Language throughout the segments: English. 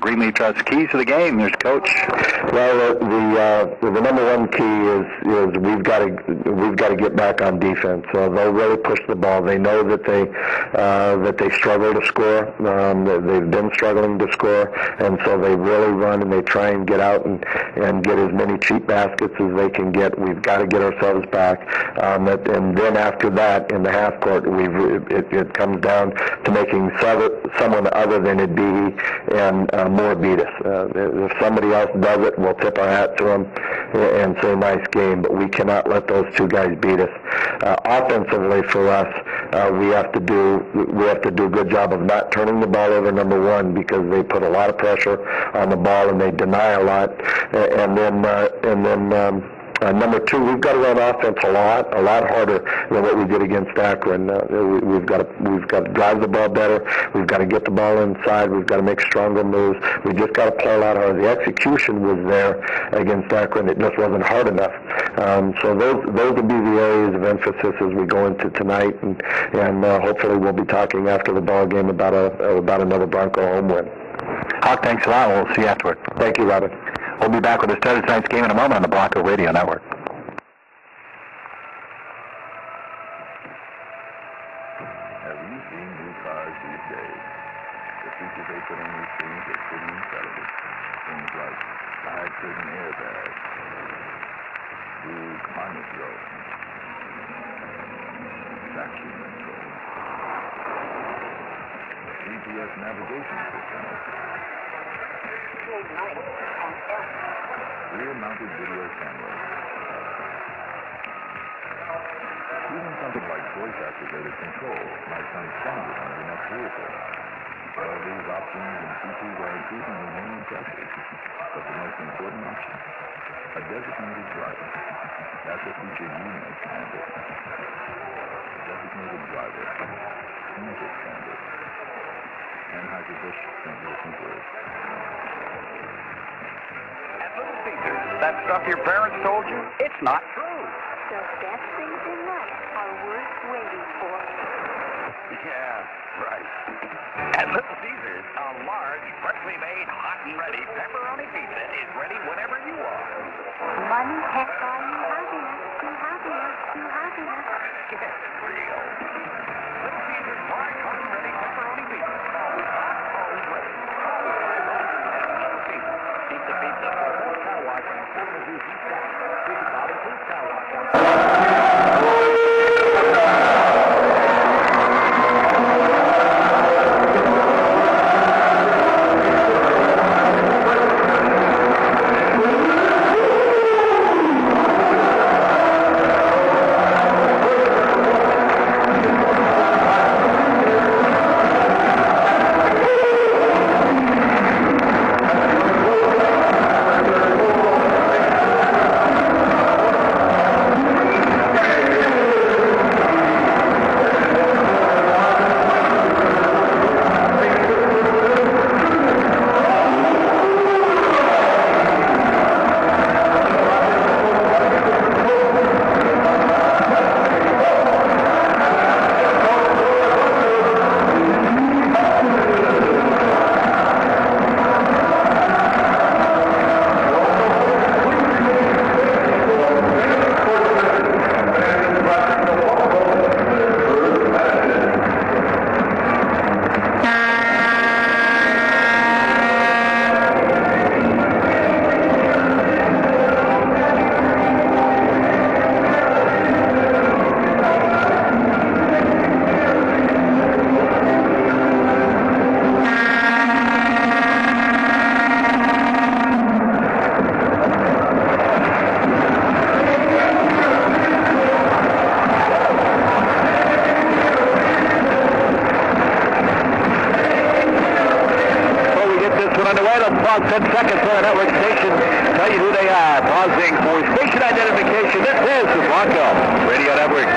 Greenleaf Trust keys to the game, Mr. Coach. Well, the number one key is we've got to get back on defense. They'll really push the ball. They know that they struggle to score. They've been struggling to score, and so they really run and they try and get out and get as many cheap baskets as they can get. We've got to get ourselves back, and then after that, in the half court, it comes down to making someone other than Adihi and Moore beat us. If somebody else does it, we'll tip our hat to them and say nice game, but we cannot let those two guys beat us. Offensively for us, we have to do a good job of not turning the ball over, number one, because they put a lot of pressure on the ball and they deny a lot, and then number two, we've got to run offense a lot harder than what we did against Akron. We've got to drive the ball better. We've got to get the ball inside. We've got to make stronger moves. We just got to play a lot harder. The execution was there against Akron. It just wasn't hard enough. So those will be the areas of emphasis as we go into tonight, and hopefully we'll be talking after the ball game about another Bronco home win. Hawk, thanks a lot. We'll see you afterward. Thank you, Robin. We'll be back with the start of tonight's game in a moment on the Bronco Radio Network. Have you seen new cars these days? The features they put on these things are pretty incredible. Things like side-curtain airbags, dual climate control, traction control, GPS navigation system, rear-mounted video cameras. Even something like voice-activated control might come standard on your next vehicle. All these options and features are increasingly more impressive, but the most important option, a designated driver. That's a feature you make standard. Designated driver. Make it standard. Anheuser-Busch, St. Louis, Missouri. Little Caesars, that stuff your parents told you, it's not true. The best things in life are worth waiting for. Yeah, right. At Little Caesars, a large, freshly made, hot and ready pepperoni pizza is ready whenever you are. Money can't buy you happiness, too happiness, too happiness. Get real. Little Caesars large, hot and ready pepperoni pizza. Always hot, always ready. Always ready. Little Caesars. Pizza, pizza. Car wash and San Jose East Side. $50 car wash on pause 10 seconds on the network station. Tell you who they are. Pausing for station identification. This is the Bronco Radio Network.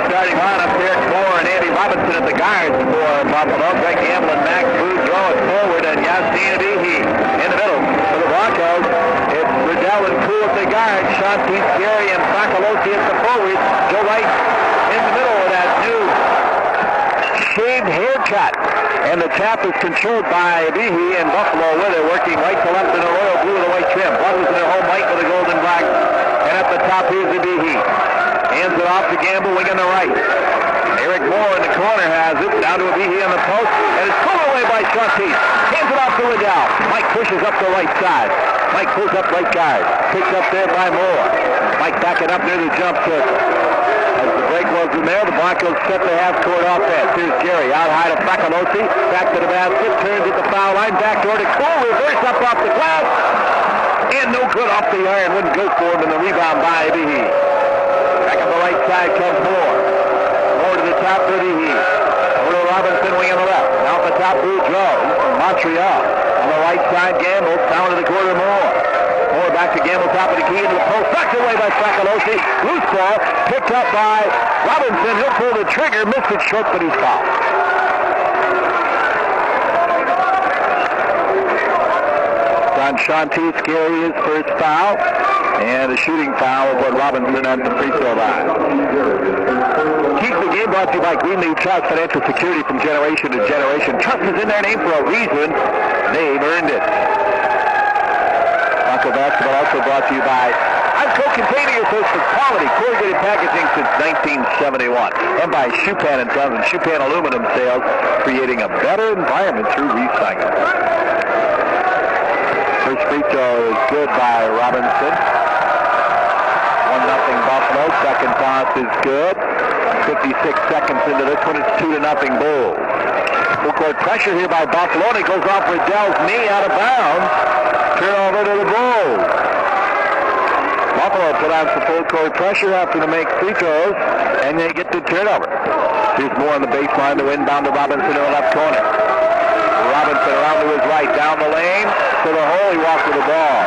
Starting lineup there, Moore and Andy Robinson at the guards for Buffalo. Greg Gamble and Max Boudreau at forward, and Yassine Adihi And the tap is controlled by Behe and Buffalo with it, working right to left in the royal blue with a white trim. Buffalo's in their home white with a golden black. And at the top, here's the Behe. Hands it off to Gamble, wing on the right. Eric Moore in the corner has it, down to a Behe on the post, and it's pulled away by Shantis. Hands it off to Liddell. Mike pushes up the right side. Mike pulls up right guard. Picked up there by Moore. Mike backing up near the jump circle. As the break was in there, the Broncos set the half-court offense. Here's Gary out high to Fracalosi. Back to the basket, turns at the foul line, back door to Cole, reverse up off the glass. And no good off the iron, wouldn't go for him, and the rebound by Behe. Back on the right side comes Moore. Moore to the top for Behe. Over to Robinson, wing on the left. Now at the top, Boudreau from Montreal. On the right side, Gamble, down to the quarter, Moore. Moore back to Gamble, top of the key, into the post. Backed away by Fracalosi. Loose ball, picked up by Robinson. He'll pull the trigger, missed it short, but he's fouled. On Shantis, Gary, his first foul. And a shooting foul of what Robinson at the free throw line. Keep the game brought to you by Greenleaf Trust, financial security from generation to generation. Trust is in their name for a reason. They've earned it. Bronco basketball also brought to you by Unco Containing your source for quality corrugated packaging since 1971. And by Schupan and Sons and Schupan Aluminum Sales, creating a better environment through recycling. First free throw is good by Robinson. 1-0 Buffalo. Second toss is good. 56 seconds into this one, it's 2-0 Bulls. Full court pressure here by Buffalo, and it goes off Riddell's knee out of bounds. Turnover to the Bulls. Buffalo put on some full court pressure after to make free throws, and they get the turnover. Here's Moore on the baseline to inbound to Robinson in the left corner. Robinson around to his right, down the lane to the hole. He walks with the ball.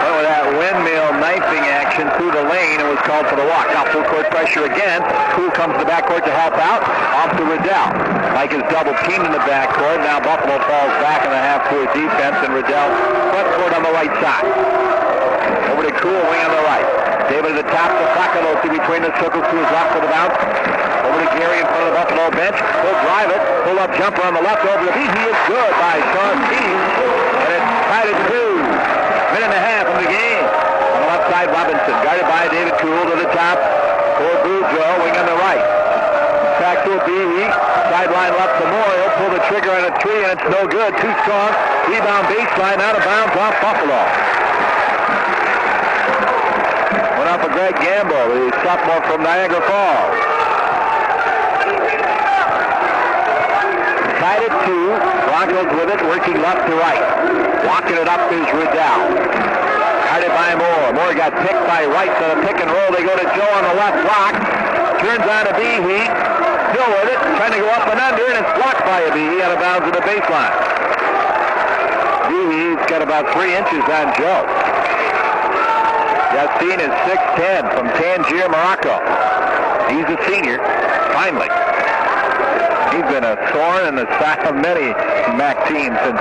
Went with that windmill knifing action through the lane and was called for the walk. Now full court pressure again. Poole comes to the backcourt to help out. Off to Riddell. Mike is double teamed in the backcourt. Now Buffalo falls back in the half-court defense, and Riddell front court on the right side. Over to Cool, wing on the right. David at the top to Fracalosi between the circles to his left for the bounce. Over to Gary in front of the Buffalo bench. He'll drive it. Pull up jumper on the left over to Behe. Is good by Sean Tees. And it's tied at 2. Minute and a half in the game. On the left side, Robinson guarded by David Cool to the top. For Boudreau, wing on the right. Back to Behe. Sideline left to Moore. He'll pull the trigger on a 3, and it's no good. Too strong. Rebound baseline out of bounds off Buffalo. Went off of Greg Gamble, the sophomore from Niagara Falls. Tied at 2. Broncos with it, working left to right. Walking it up is Riddell. Guarded by Moore. Moore got picked by Wright on a pick and roll. They go to Joe on the left block. Turns on to Behe. Still with it, trying to go up and under, and it's blocked by a Behe out of bounds at the baseline. Behe's got about 3 inches on Joe. Justine is 6'10" from Tangier, Morocco. He's a senior, finally. He's been a thorn in the side of many MAC teams since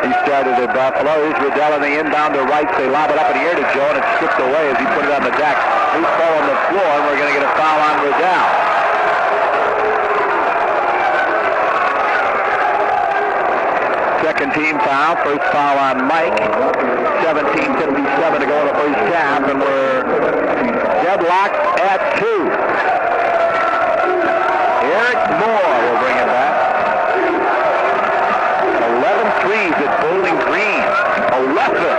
he started at Buffalo. Here's Riddell on the inbound to right. They lob it up in the air to Joe, and it's stripped away as he put it on the deck. Loose ball on the floor, and we're going to get a foul on Riddell. Second team foul. First foul on Mike. 17:57 to go in the first half, and we're deadlocked at 2. Eric Moore will bring it back. 11 threes at Bowling Green. 11.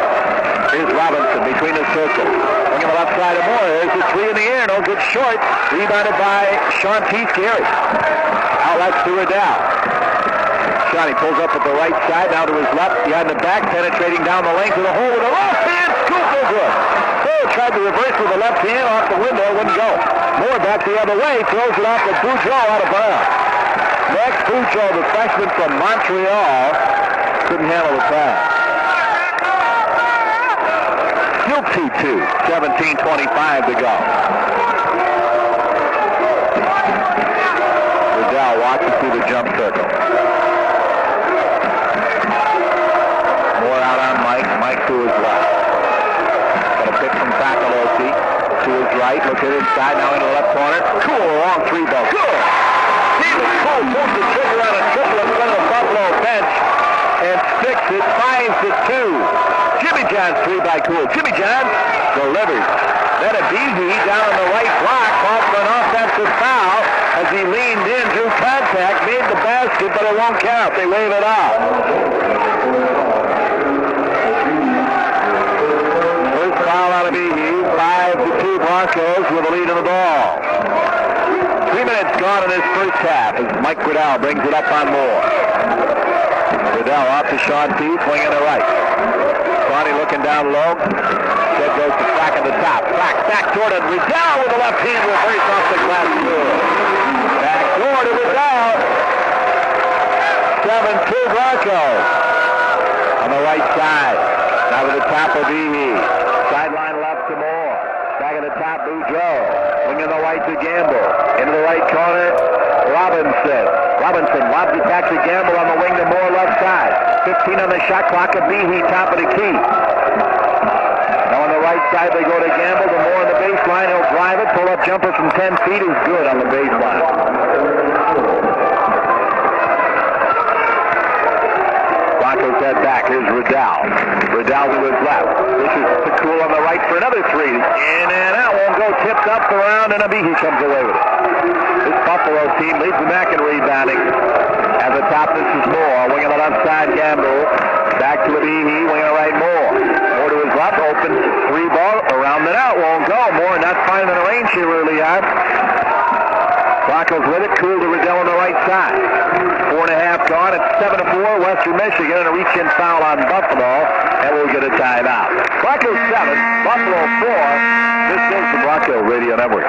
Here's Robinson between the circles. Looking on the left side of Moore. There's a 3 in the air. No good short. Rebounded by Shantis Gary. Outlets to Riddell. He pulls up at the right side, now to his left, behind the back, penetrating down the lane to the hole with a left hand scoop, no good. Cole tried to reverse with the left hand off the window, wouldn't go. Moore back the other way, throws it off to Boudreau out of bounds. Next, Boudreau, the freshman from Montreal, couldn't handle the pass. Still 2-2, 17:25 to go. Riddell watches through the jump circle. Out on Mike to his left. Got a pick from Fracalosi to his right. right. Look at inside now into the left corner. Cool, long three ball. Good. Stephen Cool pulls the trigger on a triple in front of the Buffalo bench and sticks it 5-2. Jimmy John's three by Cool. Jimmy John delivers. Then a Behe down on the right block, called for an offensive foul as he leaned in, drew contact, made the basket, but it won't count. They wave it off. First foul out of Behe, 5-2 Broncos with a lead in the ball. 3 minutes gone in this first half as Mike Riddell brings it up on Moore. Riddell off to Sean T, swing on the right. Shawnee looking down low. That goes to Flack at the top. Flack back toward it. Riddell with the left hand reverse off the glass floor. Back door to Riddell. 7-2 Broncos. On the right side. Now to the top of Behe. Sideline left to Moore. Back at the top, Boudreau. Wing on the right to Gamble. Into the right corner, Robinson. Robinson lobs it back to Gamble on the wing to Moore left side. 15 on the shot clock of Behe, top of the key. Now on the right side, they go to Gamble. The Moore on the baseline. He'll drive it. Pull up jumper from 10 feet is good on the baseline. Broncos head back. Here's Riddell. Riddell to his left. This is Cool on the right for another three. In and out. Won't go. Tipped up around, and Behe comes away with it. This Buffalo team leads the back in rebounding. At the top, this is Moore. Wing on the left side, Gamble. Back to Behe. Wing on the right, Moore. Moore to his left. Open three ball. Around and out. Won't go. Moore not finding the range here early on. Broncos with it. Cool to Riddell on the right side. 4.5 gone. It's 7-4. Western Michigan and a reach-in foul on Buffalo. And we'll get a timeout. Broncos 7. Buffalo 4. This is the Bronco Radio Network.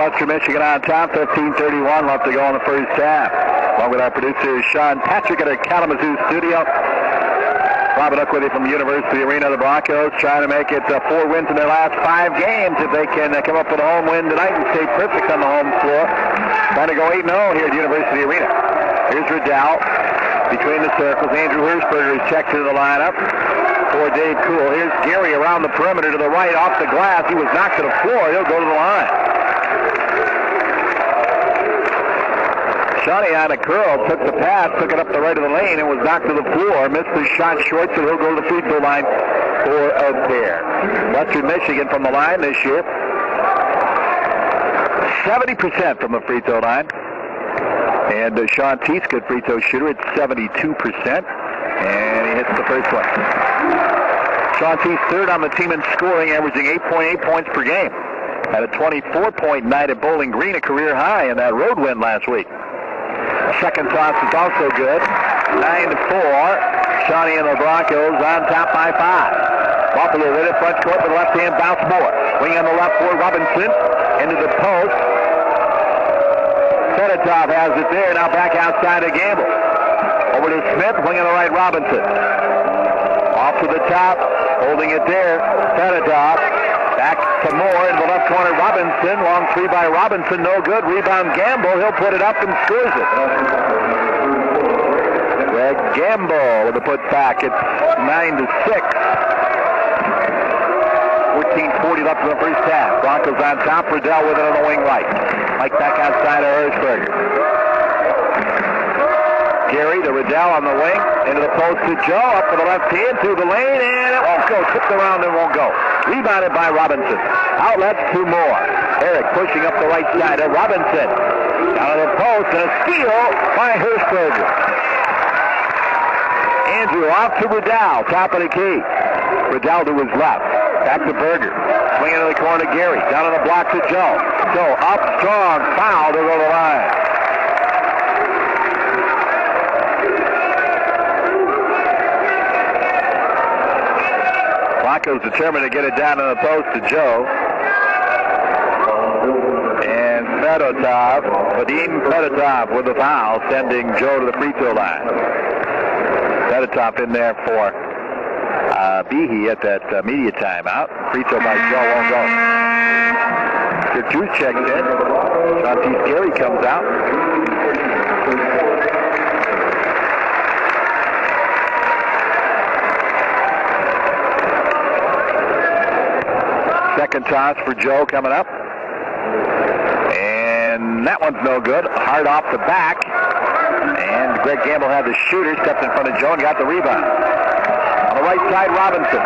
Western Michigan on top, 15:31 left to go in the first half. Along with our producer, Sean Patrick at our Kalamazoo studio. Bob Nook with you from University Arena. The Broncos trying to make it 4 wins in their last 5 games. If they can come up with a home win tonight and stay perfect on the home floor. Trying to go 8-0 here at University Arena. Here's Riddell between the circles. Andrew Hirschberger is checked into the lineup for Dave Cool. Here's Gary around the perimeter to the right off the glass. He was knocked to the floor. He'll go to the line. Shawnee on a curl, took the pass, took it up the right of the lane, and was knocked to the floor. Missed the shot short, so he'll go to the free throw line for a pair. Western Michigan from the line this year, 70% from the free throw line. And Sean Teets, good free throw shooter, at 72%. And he hits the first one. Chauncey's third on the team in scoring, averaging 8.8 points per game. Had a 24-point night at Bowling Green, a career high in that road win last week. Second toss is also good. 9-4. Shawnee and the Broncos on top by 5. Buffalo with it, front court with the left hand bounce more. Wing on the left for Robinson. Into the post. Fedotov has it there. Now back outside to Gamble. Over to Smith. Wing on the right, Robinson. Off to the top. Holding it there. Fedotov. Back to Moore in the left corner. Robinson. Long three by Robinson. No good. Rebound Gamble. He'll put it up and scores it. Greg Gamble with the put back. It's 9-6. 14:40 left in the first half. Broncos on top. Riddell with it on the wing right. Mike back outside of Hershberger. Gary to Riddell on the wing. Into the post to Joe. Up to the left hand to the lane. And it won't go. Tipped around and won't go. Rebounded by Robinson. Outlets to Moore. Eric pushing up the right side of Robinson. Down to the post. And a steal by Hershberger. Andrew off to Riddell. Top of the key. Riddell to his left. Back to Berger. Swing into the corner to Gary. Down on the block to Joe. Joe up strong. Foul to go to the line. Broncos determined to get it down on the post to Joe. And Fedotov, Vadim Fedotov with the foul, sending Joe to the free throw line. Fedotov in there for Behe at that media timeout. Free throw by Joe won't go. Your Juice checks in. Chauncey Gary comes out. Second toss for Joe coming up. And that one's no good. Hard off the back. And Greg Gamble had the shooter, stepped in front of Joe and got the rebound. On the right side, Robinson.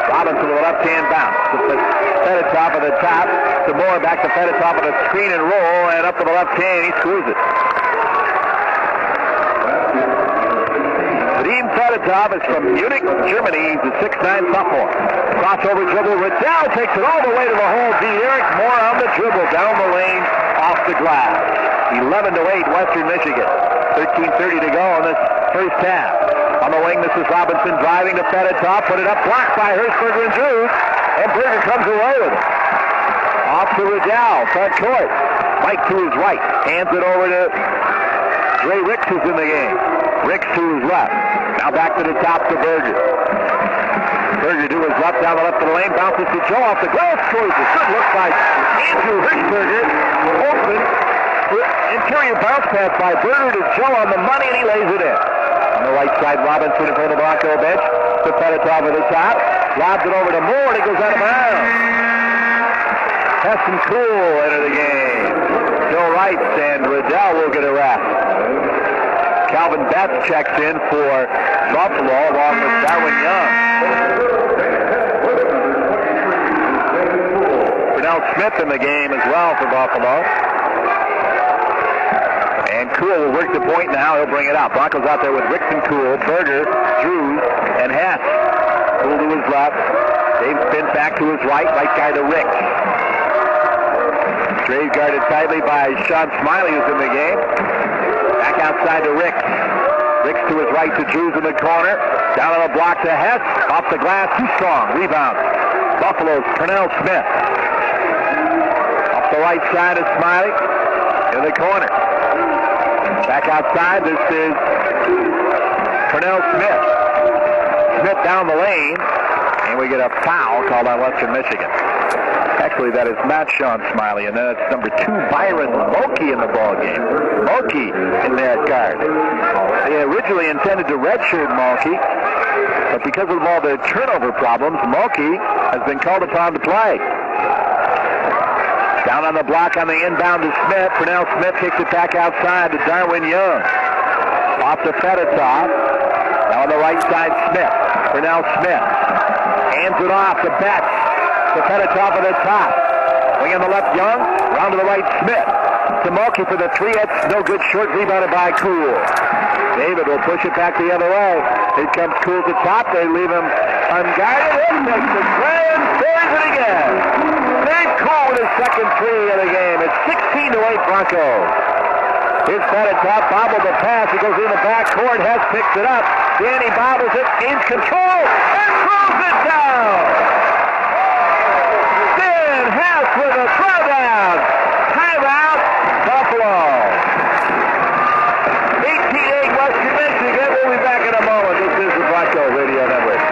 Robinson with a left-hand bounce. To Fedotov at the top. To Moore, back to Fedotov on a screen and roll. And up to the left hand, he screws it. Vadim Fedotov is from Munich, Germany. He's a 6'9" sophomore. Crossover dribble. Riddell takes it all the way to the hole. Eric Moore on the dribble. Down the lane, off the glass. 11-8, Western Michigan. 13:30 to go in this first half. On the wing, this is Robinson driving to Fedotov. Put it up, blocked by Hershberger and Drews. And Berger comes away with it. Off to Riddell, front court. Mike to his right. Hands it over to Dre Ricks, who's in the game. Ricks to his left. Now back to the top to Berger. Berger to his left, down the left of the lane. Bounces to Joe off the glass. Scores it. Good look by Andrew Hershberger. Open. Interior bounce pass by Berger to Joe on the money, and he lays it in. On the right side, Robinson in front of the Bronco bench. To Fedotov at the top. Lobs it over to Moore, and he goes out of bounds. Heston Cool into the game. Joe Wright and Riddell will get a rest. Calvin Betts checks in for Buffalo along with Darwin Young. Pernell Smith in the game as well for Buffalo. And Cool will work the point now. He'll bring it out. Broncos out there with Ricks and Cool, Berger, Drews, and Hess. Cool to his left. Dave spins back to his right. Right guy to Ricks. Drave guarded tightly by Sean Smiley, who's in the game. Back outside to Ricks. Ricks to his right to Drews in the corner. Down on the block to Hess. Off the glass. Too strong. Rebound. Buffalo's Pernell Smith. Off the right side is Smiley. In the corner. Back outside. This is Pernell Smith. Smith down the lane. And we get a foul called on Western Michigan. Actually, that is not Sean Smiley, and then it's number 2, Byron Mulkey in the ball game. Mulkey in that guard. They originally intended to redshirt Mulkey, but because of all the turnover problems, Mulkey has been called upon to play. Down on the block on the inbound to Smith. Pernell Smith kicks it back outside to Darwin Young. Off to Fedotov. Now on the right side, Smith. Pernell Smith. Hands it off to Betts. To Fedotov at the top. Wing on the left, Young. Round to the right, Smith. To Mulkey for the three. That's no good. Short rebounded by Cool. David will push it back the other way. Here comes Cool to top. They leave him Unguided, it makes the play and scores it again. Big Cool with his second three of the game. It's 16-8 Broncos. His set at top, bobbled the pass. He goes in the back court, Hess picks it up. Danny bobbles it, gains control, and throws it down. Dan Hess with a throwdown. Timeout, Buffalo. 18-8 Western Michigan. We'll be back in a moment. This is the Bronco Radio Network.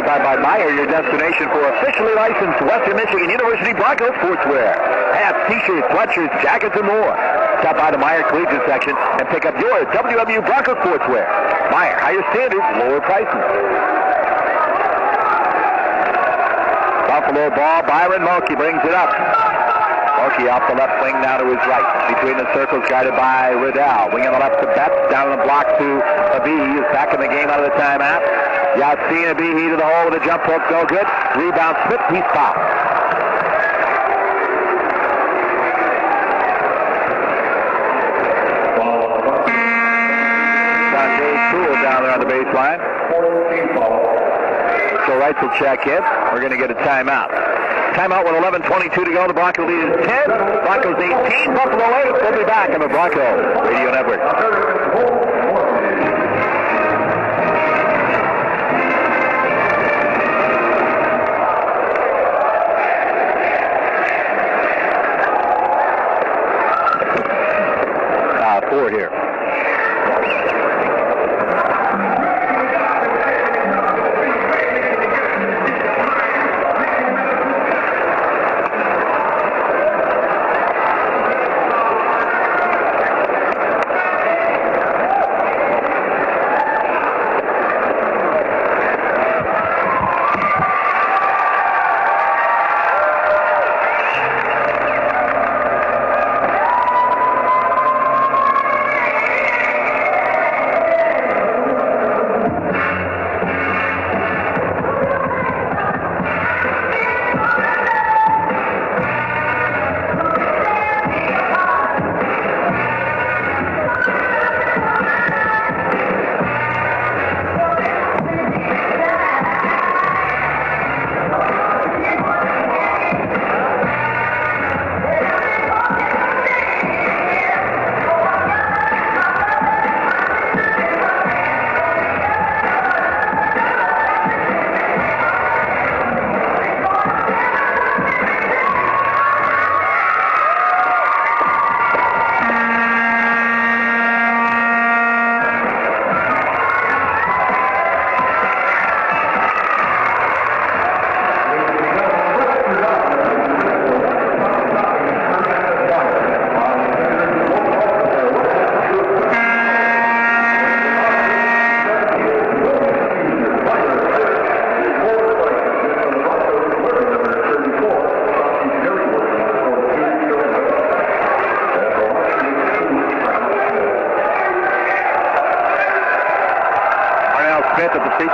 By Meyer, your destination for officially licensed Western Michigan University Bronco sportswear. Hats, t-shirts, sweatshirts, jackets, and more. Stop by the Meyer Collegiate section and pick up your WW Bronco sportswear. Meyer, higher standards, lower prices. Buffalo ball, Byron Mulkey brings it up. Mulkey off the left wing, now to his right. Between the circles, guided by Riddell. Wing on the left to Betts, down on the block to Abihi, who's back in the game out of the timeout. Yassine Abihi to the hole with a jump hook, no good. Rebound, Smith, he's fouled. Cool down there on the baseline. So Wright will check in. We're going to get a timeout. Timeout with 11:22 to go. The Broncos lead is 10. Broncos 18. Buffalo 8. We'll be back on the Bronco Radio Network. Forward here.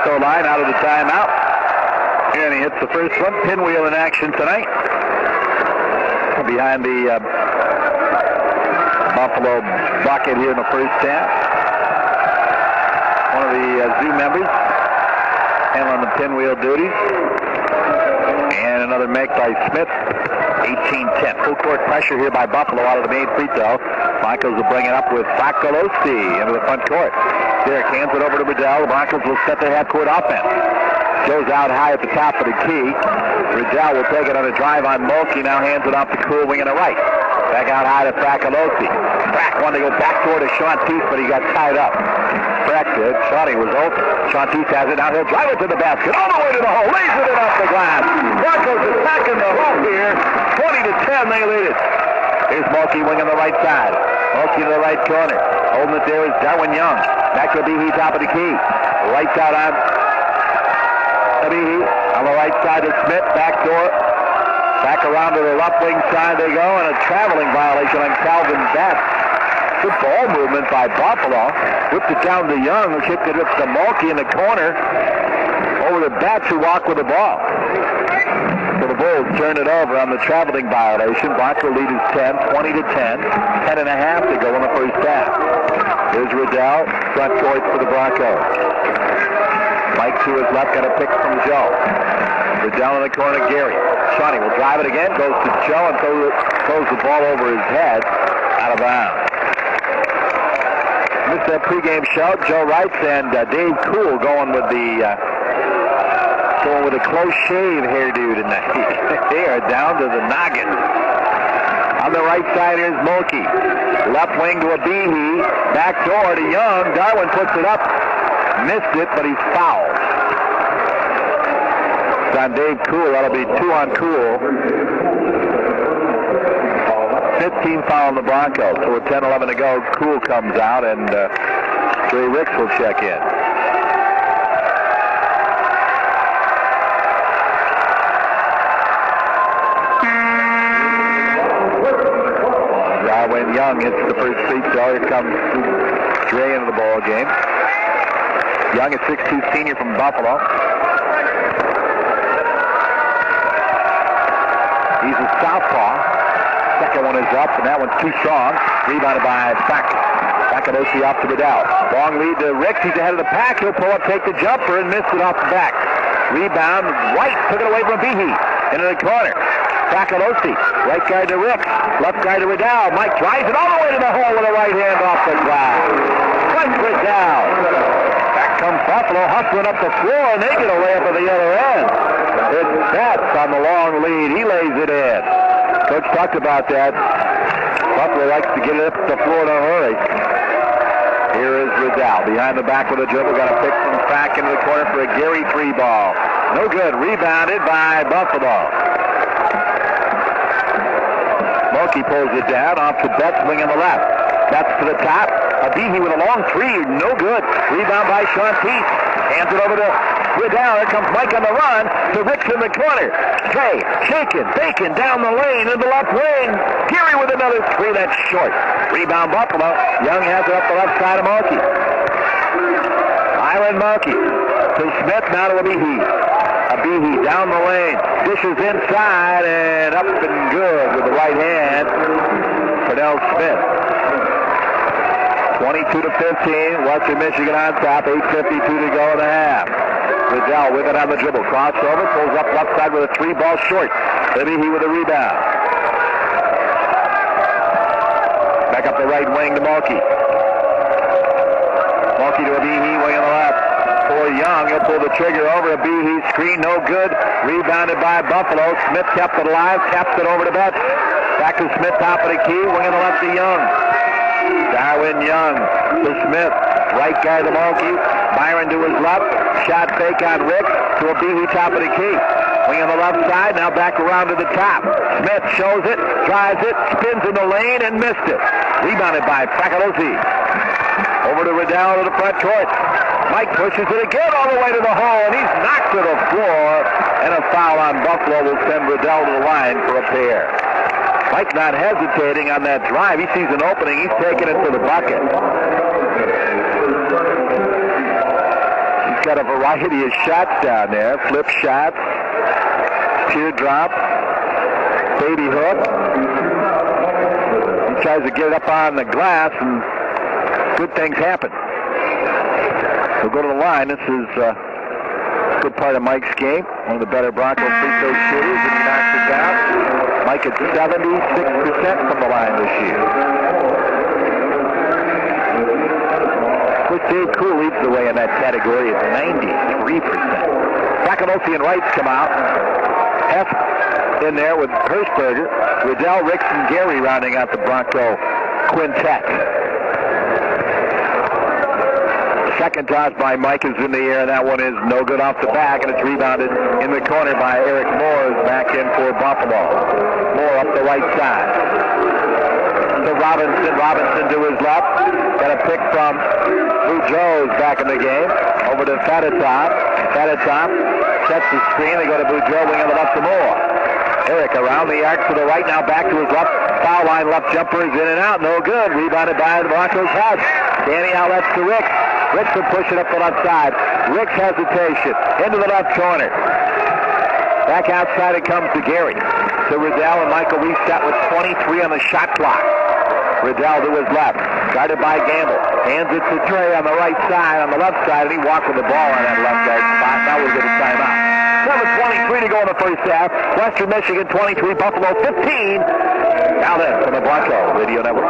Line out of the timeout. And he hits the first one. Pinwheel in action tonight. Behind the Buffalo bucket here in the first half. One of the zoo members handling the pinwheel duties. And another make by Smith. 18-10. Full court pressure here by Buffalo out of the main free throw. Broncos will bring it up with Facolosi into the front court. Derek hands it over to Riddell. The Broncos will set their half-court offense. Goes out high at the top of the key. Riddell will take it on a drive on Mulkey. Now hands it off to Cool, wing on the right. Back out high to Facolosi. Frack wanted to go back toward to Shantice, but he got tied up. Frack did. Shawnee was open. Shantice has it. Now he'll drive it to the basket. All the way to the hole. Lays it in off the glass. Broncos attacking the hoop here. 20-10, they lead it. Here's Mulkey, wing on the right side. Mulkey to the right corner. Holding it there is Darwin Young. Back to Behe, top of the key. Right side on Behe. On the right side is Smith. Back door. Back around to the left wing side they go, and a traveling violation on Calvin Betts. Good ball movement by Buffalo. Whipped it down to Young, who kicked it up to Mulkey in the corner. Over to Betts, who walked with the ball. So the Bulls turn it over on the traveling violation. Bronco lead is 10, 20 to 10. 10 and a half to go in the first half. Here's Riddell, front court for the Broncos. Mike to his left, got a pick from Joe. Riddell in the corner, Gary. Shawnee will drive it again, goes to Joe and throws the ball over his head, out of bounds. Missed that pregame show. Joe Wrights and Dave Cool going with a close shave hairdo tonight. They are down to the noggin. On the right side is Mulkey. Left wing to a Behe. Back door to Young. Darwin puts it up. Missed it, but he's fouled. It's on Dave Cool. That'll be 2 on Cool. 15 foul on the Broncos. So with 10-11 to go, Cool comes out, and Jay Ricks will check in. When Young hits the first free throw, here comes Dre into the ball game. Young, a 6'2" senior from Buffalo. He's a southpaw. Second one is up, and that one's too strong. Rebounded by Sakadoshi off to Riddell. Long lead to Ricks. He's ahead of the pack. He'll pull up, take the jumper, and missed it off the back. Rebound. White took it away from Behe. Into the corner. Sakadoshi. Right guard to Ricks. Left guard to Riddell. Mike drives it all the way to the hole with a right hand off the glass. Mike Riddell. Back comes Buffalo, hustling up the floor, and they get a layup at the other end. It's Betts on the long lead. He lays it in. Coach talked about that. Buffalo likes to get it up the floor in a hurry. Here is Riddell. Behind the back with a dribble. Got a pick from Fack into the corner for a Gary free ball. No good. Rebounded by Buffalo. Mulkey pulls it down off to Betts, wing on the left. Betts to the top. Behe with a long three, no good. Rebound by Sean Teeth. Hands it over to Riddell. Here comes Mike on the run to Ricks in the corner. Trey, shaking, baking down the lane in the left wing. Geary with another three, that's short. Rebound Buffalo. Young has it up the left side of Mulkey. Island Mulkey to Smith, now to Behe. Behe down the lane, dishes inside, and up and good with the right hand. Pernell Smith. 22 to 15. Western Michigan on top. 8:52 to go in the half. Riddell with it on the dribble. Crossover, pulls up left side with a three ball short. Behe with a rebound. Back up the right wing to Mulkey. Mulkey to a Behe, wing on the left. For Young, he'll pull the trigger over a Behe screen, no good. Rebounded by Buffalo. Smith kept it alive, taps it over to Betts. Back to Smith, top of the key, wing on the left to Young. Darwin Young to Smith. Right guard to Mulkey. Byron to his left. Shot fake on Ricks to a Behe, top of the key. Wing on the left side, now back around to the top. Smith shows it, drives it, spins in the lane, and missed it. Rebounded by Sakadoshi. Over to Riddell to the front court. Mike pushes it again all the way to the hole, and he's knocked to the floor. And a foul on Buffalo will send Riddell to the line for a pair. Mike not hesitating on that drive. He sees an opening. He's taking it to the bucket. He's got a variety of shots down there. Flip shots, teardrop, baby hook. He tries to get it up on the glass, and good things happen. We'll go to the line. This is a good part of Mike's game. One of the better Bronco free throw shooters, and he knocks it down. Mike at 76% from the line this year. Of course, Dave Cool leads the way in that category at 93%. Sakadoshi and Wrights come out. Hess in there with Hirschberger. Riddell, Ricks, and Gary rounding out the Bronco quintet. Second toss by Mike is in the air, and that one is no good off the back, and it's rebounded in the corner by Eric Moore, back in for Buffalo. Moore up the right side. to Robinson. Robinson to his left. Got a pick from Boudreau's back in the game. Over to Fedotov. Fedotov sets the screen. They go to Boudreau, wing on the left to Moore. Eric around the arc to the right, now back to his left. Foul line left jumper is in and out. No good. Rebounded by the Broncos' Hess. Danny outlets to Rick. Rick will push it up the left side. Rick's hesitation. Into the left corner. Back outside it comes to Gary. To Riddell, and Michael reset with 23 on the shot clock. Riddell to his left. Guarded by Gamble. Hands it to Trey on the right side, on the left side, and he walked with the ball on that left guard spot. Now we'll get a timeout. 7:23 to go in the first half. Western Michigan 23, Buffalo 15. Now then, from the Bronco Radio Network.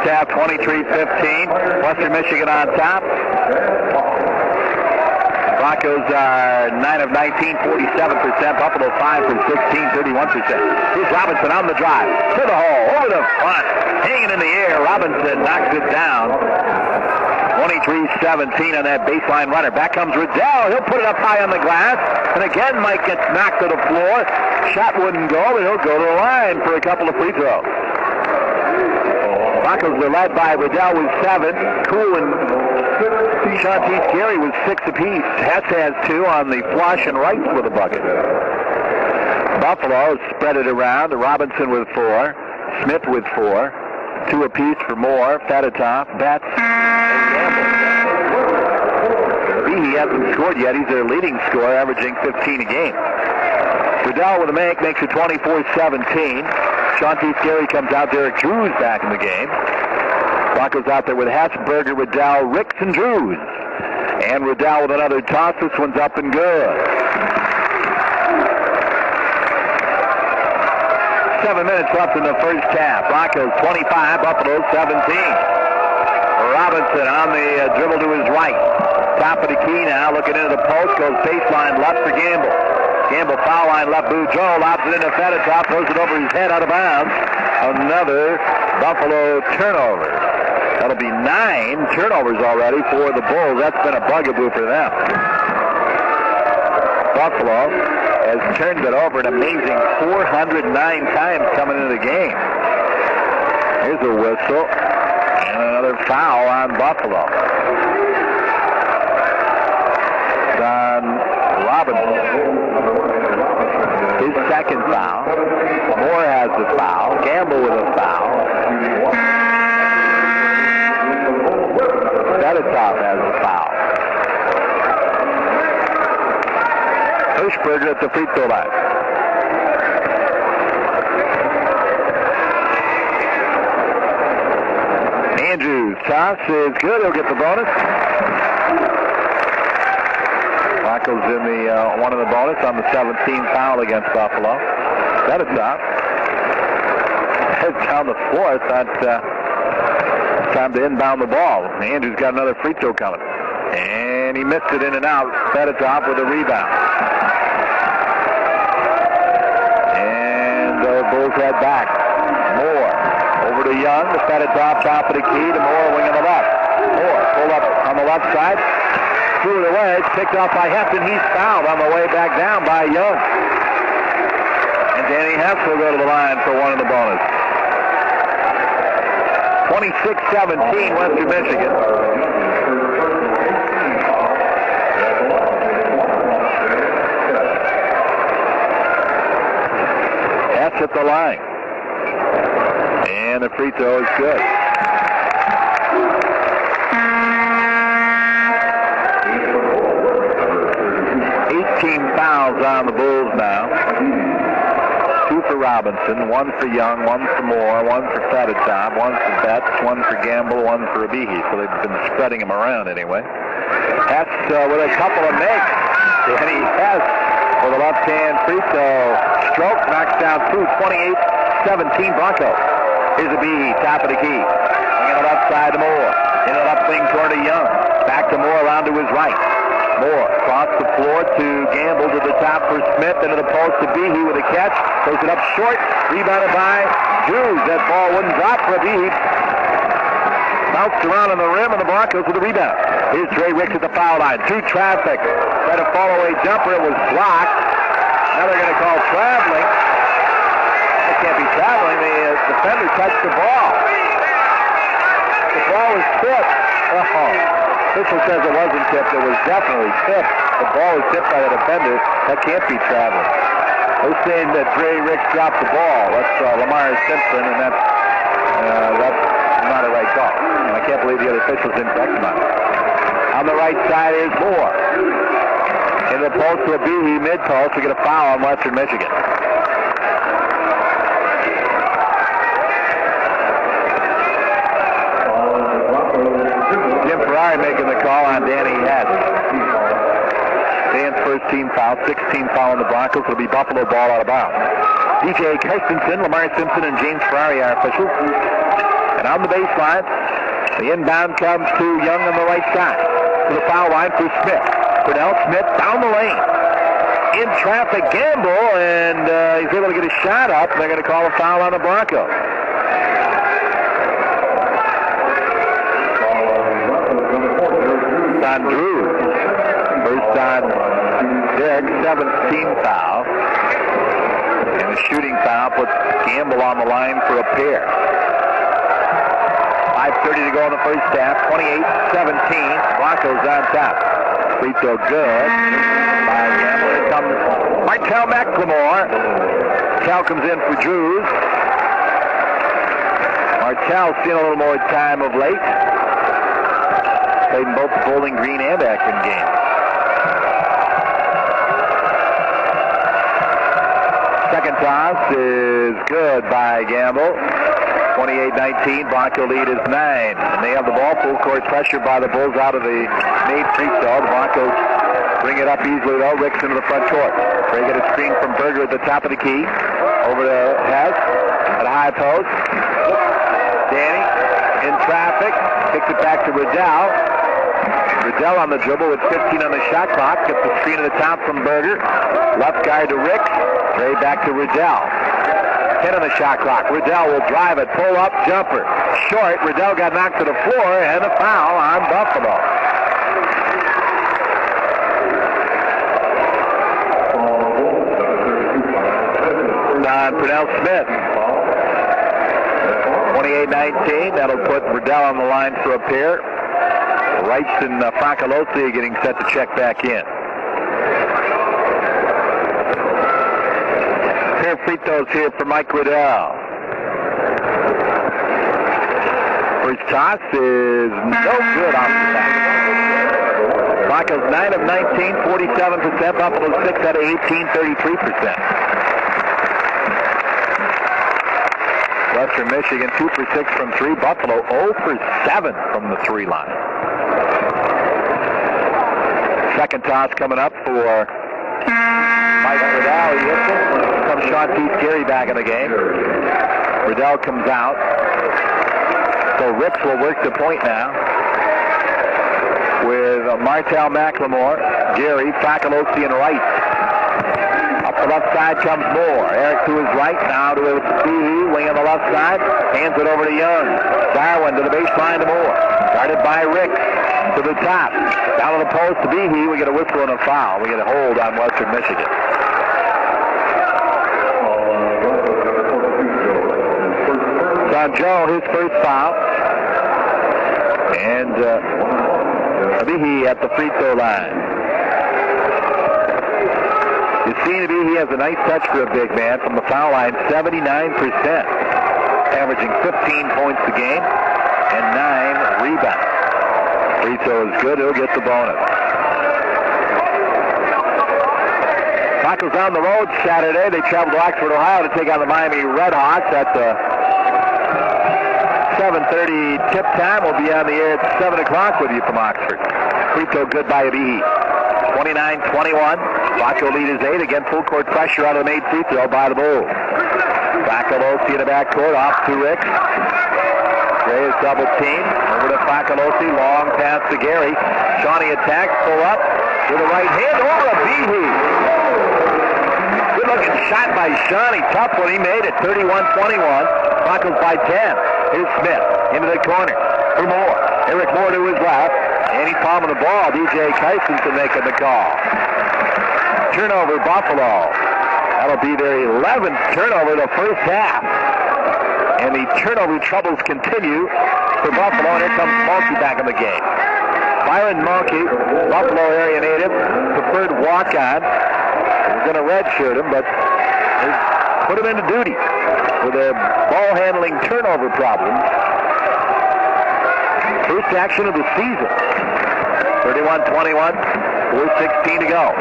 Half 23-15. Western Michigan on top. Broncos are 9 of 19, 47%. Buffalo 5 from 16, 31%. Here's Robinson on the drive. To the hole, over the front. Hanging in the air. Robinson knocks it down. 23-17 on that baseline runner. Back comes Riddell. He'll put it up high on the glass. And again, Mike gets knocked to the floor. Shot wouldn't go, but he'll go to the line for a couple of free throws. Broncos were led by Riddell with 7. Cool and Shantice Gary with 6 apiece. Hess has 2 on the flush and Wright with a bucket. Buffalo spread it around. Robinson with 4. Smith with 4. 2 apiece for Moore. Fedotov, Betts, and Gamble. He hasn't scored yet. He's their leading scorer, averaging 15 a game. Riddell with a make makes it 24-17. Shantice Gary comes out. Derek Drews back in the game. Broncos out there with Hessenberger, Riddell, Ricks, and Drews. And Riddell with another toss. This one's up and good. 7 minutes left in the first half. Broncos 25, Buffalo 17. Robinson on the dribble to his right. Top of the key now, looking into the post, goes baseline left for Gamble. Gamble foul line left. Boudreau lobs it into Fedotov, throws it over his head out of bounds. Another Buffalo turnover. That'll be 9 turnovers already for the Bulls. That's been a bugaboo for them. Buffalo has turned it over an amazing 409 times coming into the game. Here's a whistle. And another foul on Buffalo. On Robinson. His second foul. Moore has the foul. Gamble with a foul. Fedotov has a foul. Hirschberger at the free throw line. toss is good. He'll get the bonus. Broncos in the one in the bonus on the 17th foul against Buffalo. That is up. Heads down the floor. It's not time to inbound the ball. Andrews got another free throw coming. And he missed it in and out. Set it up with a rebound. And the Bulls head back. Moore over to Young. The set it top of the key to Moore, wing on the left. Moore pulled up on the left side. Threw it away. It's picked off by Hefton. He's fouled on the way back down by Young. And Danny Hess will go to the line for one in the bonus. 26-17, Western Michigan. Hess at the line. And the free throw is good. Fouls on the Bulls now. 2 for Robinson, 1 for Young, 1 for Moore, 1 for Fedotov, 1 for Betts, 1 for Gamble, 1 for Abihi. So they've been spreading them around anyway. Hess with a couple of makes. Danny Hess with a left-hand free throw stroke, knocks down 2, 28-17 Bronco. Here's Abihi, top of the key. Wing on the left side to Moore. In the left wing toward to Young. Back to Moore, around to his right. Moore across the floor to Gamble to the top for Smith, into the post to Behe with a catch. Throws it up short, rebounded by Drews. That ball wouldn't drop for Behe. Bounced around on the rim, and the Broncos with a rebound. Here's Dre Ricks at the foul line. 2 traffic. Tried a fall-away jumper. It was blocked. Now they're going to call traveling. That can't be traveling. The defender touched the ball. The ball was tipped. Official says it wasn't tipped. It was definitely tipped. The ball was tipped by the defender. That can't be traveling. They're saying that Dre Ricks dropped the ball. That's Lamar Simpson, and that's not a right call. And I can't believe the other officials didn't correct him on it. On the right side is Moore. In the post to a Behe mid-post. We get a foul on Western Michigan. Making the call on Danny Hess. Dan's first team foul, 16 foul on the Broncos. It'll be Buffalo ball out of bounds. DJ Kirstensen, Lamar Simpson, and James Ferrari are officials. And on the baseline, the inbound comes to Young on the right side. To the foul line for Smith. Purnell Smith down the lane. In traffic, Gamble, and he's able to get a shot up. They're going to call a foul on the Broncos. On Drew. First on Derek, 17th foul. And the shooting foul puts Gamble on the line for a pair. 5:30 to go in the first half. 28-17. Broncos on top. Free throw good. By Gamble. Here comes Martel McLemore. Martel comes in for Drews. Martel's seen a little more time of late. Played in both the Bowling Green and Akron games. Second toss is good by Gamble. 28-19. Bronco lead is 9. And they have the ball. Full court pressure by the Bulls out of the made free throw. The Broncos bring it up easily though. Ricks into the front court. They get a screen from Berger at the top of the key. Over to Hess at a high post. Danny in traffic. Kicks it back to Riddell. Riddell on the dribble with 15 on the shot clock. Gets the screen at the top from Berger. Left guard to Ricks. Ray back to Riddell. 10 on the shot clock. Riddell will drive it. Pull up jumper. Short. Riddell got knocked to the floor and a foul on Buffalo. On Purnell Smith. 28-19. That'll put Riddell on the line for a pair. Wrights and Facalosi getting set to check back in. Pair of free throws here for Mike Riddell. First toss is no good off the back. Broncos 9 of 19, 47%. Buffalo 6 out of 18, 33%. Western Michigan 2 for 6 from 3. Buffalo 0 for 7 from the 3 line. Second toss coming up for Mike Riddell. He hits it. Here comes Sean Keith Gary back in the game. Riddell comes out. So Ricks will work the point now with Martel McLemore, Gary, Facalosi, and Wright. Up the left side comes Moore. Eric to his right, now to Behe, wing on the left side. Hands it over to Young. Darwin to the baseline to Moore. Guarded by Ricks to the top. Down to the post to Behe. We get a whistle and a foul. We get a hold on Western Michigan. On Joe, his first foul. And Behe at the free throw line. You see, Behe has a nice touch for a big man from the foul line, 79%. Averaging 15 points a game and 9 rebounds. Free throw is good, he'll get the bonus. Broncos down the road Saturday. They travel to Oxford, Ohio to take on the Miami Redhawks at the 7:30 tip time. We'll be on the air at 7 o'clock with you from Oxford. Free throw good by Behe. 29-21. Bronco lead is 8. Again, full court pressure on the made free throw by the Bulls. Facalosi in the backcourt, off to Ricks. Gray is double team. Over to Facalosi, long pass to Gary. Shawnee attacks, pull up with the right hand over to Behe. Good looking shot by Shawnee. Tough one, he made it. 31-21. Broncos by 10. Here's Smith into the corner for Moore. Eric Moore to his left. And he's palming the ball. DJ Kysenson making the call. Turnover, Buffalo. That'll be their 11th turnover the first half. And the turnover troubles continue for Buffalo. And here comes Mulkey back in the game. Byron Mulkey, Buffalo area native, preferred walk-on. We're going to redshirt him, but they put him into duty with their ball handling turnover problems. First action of the season. 31-21, 4:16 to go.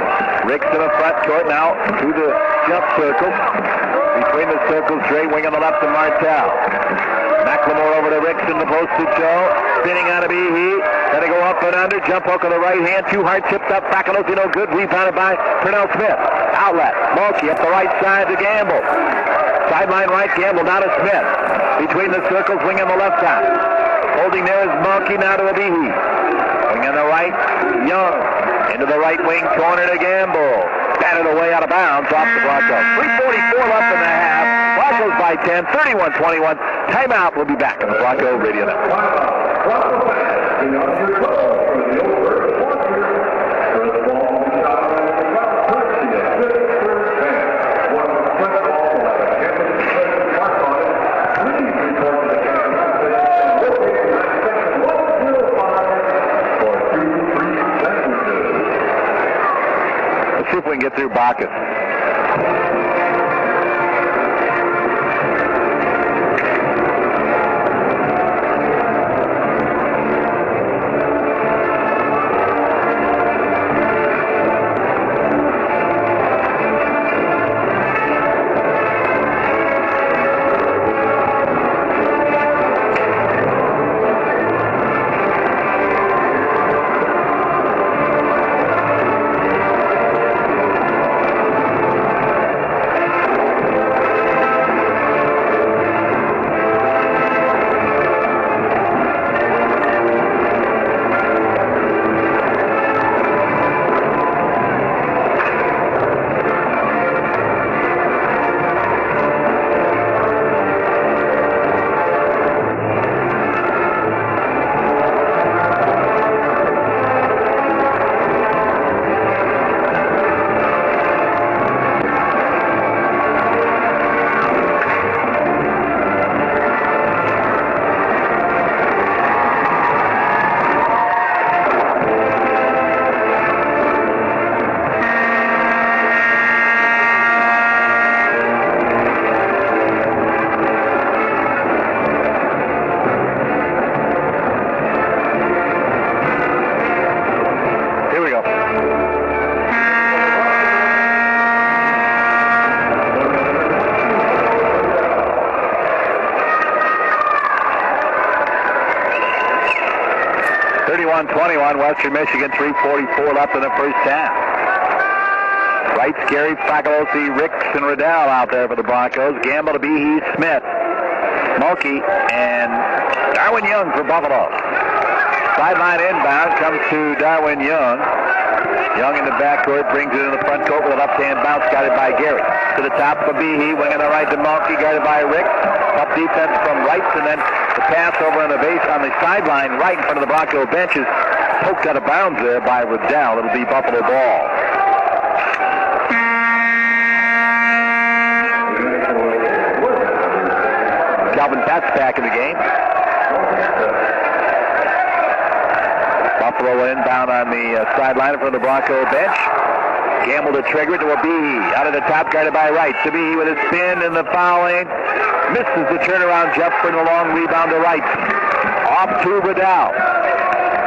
Ricks in the front court now to the jump circle. Between the circles, Dre wing on the left to Martel. McLemore over to Ricks in the post to Joe. Spinning out of Behe. Gonna go up and under. Jump hook on the right hand. Too hard, tipped up. Facalosi no good. Rebounded by Pernell Smith. Outlet. Mulkey up the right side to Gamble. Sideline right, Gamble down to Smith. Between the circles, wing on the left side. Holding there is Mulkey now to Behe. Wing on the right, Young. Into the right wing corner to Gamble. Batted away out of bounds off the Broncos. 3:44 left in the half. Broncos by 10, 31-21. Timeout. We'll be back on the Bronco Radio Network. See if we can get through Bacchus. Western Michigan. 3:44 left in the first half. Wright, Gary, Facalosi, Ricks, and Riddell out there for the Broncos. Gamble to Behe, Smith, Mulkey, and Darwin Young for Buffalo. Sideline inbound comes to Darwin Young. Young in the backcourt brings it in the front court with a left-hand bounce guarded by Gary. To the top for Behe, wing on the right to Mulkey, guarded by Ricks. Up defense from Wright, and then the pass over on the base on the sideline right in front of the Bronco benches. Poked out of bounds there by Riddell. It'll be Buffalo ball. Calvin Pett's back in the game. Buffalo inbound on the sideline in front of the Bronco bench. Gamble to trigger it to a Behe. Out of the top, guarded by Wright. To Behe with his spin and the fouling. Misses the turnaround jump for the long rebound to Wright. Off to Riddell.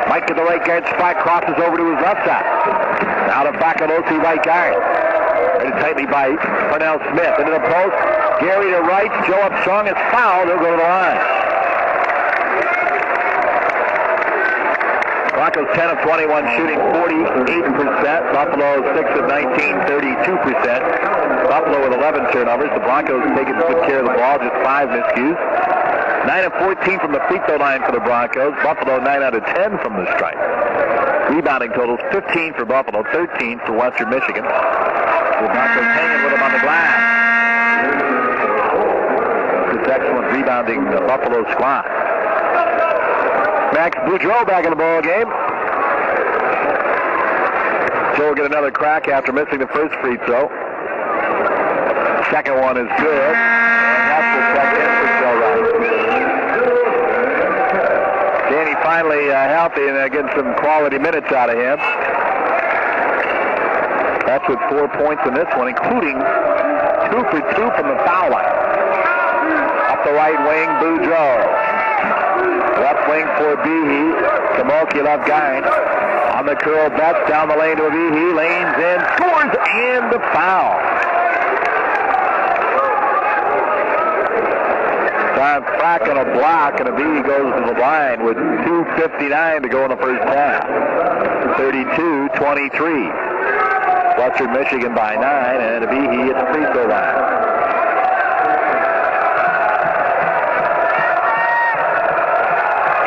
Mike at the right guard spot, crosses over to his left side. Now to Facalosi, right guard. Rated tightly by Pernell Smith. Into the post. Gary to Wright. Joe up strong. It's fouled. He'll go to the line. Broncos 10 of 21 shooting 48%. Buffalo 6 of 19, 32%. Buffalo with 11 turnovers. The Broncos taking good care of the ball, just 5 miscues. 9 of 14 from the free throw line for the Broncos. Buffalo 9 out of 10 from the stripe. Rebounding totals 15 for Buffalo, 13 for Western Michigan. The Broncos hanging with them on the glass. This excellent rebounding Buffalo squad. Max Boudreau back in the ball game. Joe will get another crack after missing the first free throw. Second one is good. And that's the second for Joe Wright. Danny finally healthy and getting some quality minutes out of him. That's with 4 points in this one, including 2 for 2 from the foul line. Up the right wing, Boudreau. Left wing for Behe. Mulkey, left guard. On the curl, Betts down the lane to Behe. Lanes in, scores, and the foul. Time back on a block, and Behe goes to the line with 2:59 to go in the first half. 32-23. Western Michigan by 9, and Behe at the free throw line.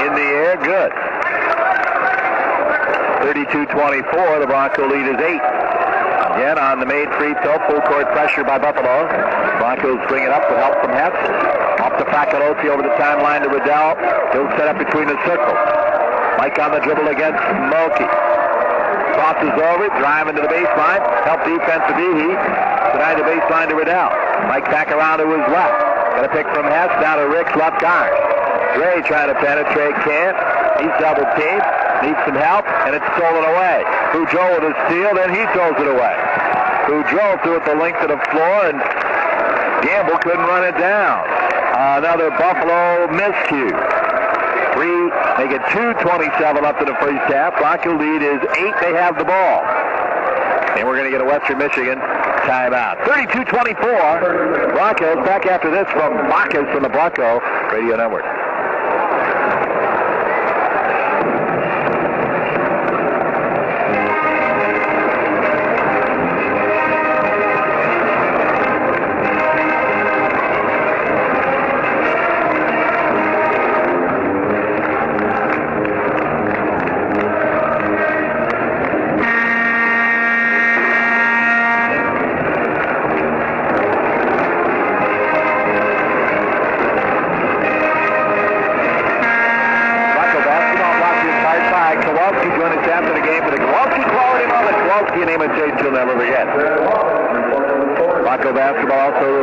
In the air, good. 32-24, the Bronco lead is 8. Again, on the made free throw, full court pressure by Buffalo. Broncos bring it up with help from Hess. Off to Facalosi over the timeline to Riddell. He'll set up between the circles. Mike on the dribble against Mulkey. Crosses over it, driving to the baseline. Help defense to Behe. Denied the baseline to Riddell. Mike back around to his left. Got a pick from Hess, down to Rick's left guard. Dre trying to penetrate, can't. He's double teamed, needs some help, and it's stolen away. Boudreau with a steal, then he throws it away. Boudreau threw it the length of the floor, and Gamble couldn't run it down. Another Buffalo miscue. Make it 2:27 left in the first half. Bronco lead is 8. They have the ball. And we're going to get a Western Michigan timeout. 32-24. Broncos back after this from Bacchus from the Bronco Radio Network.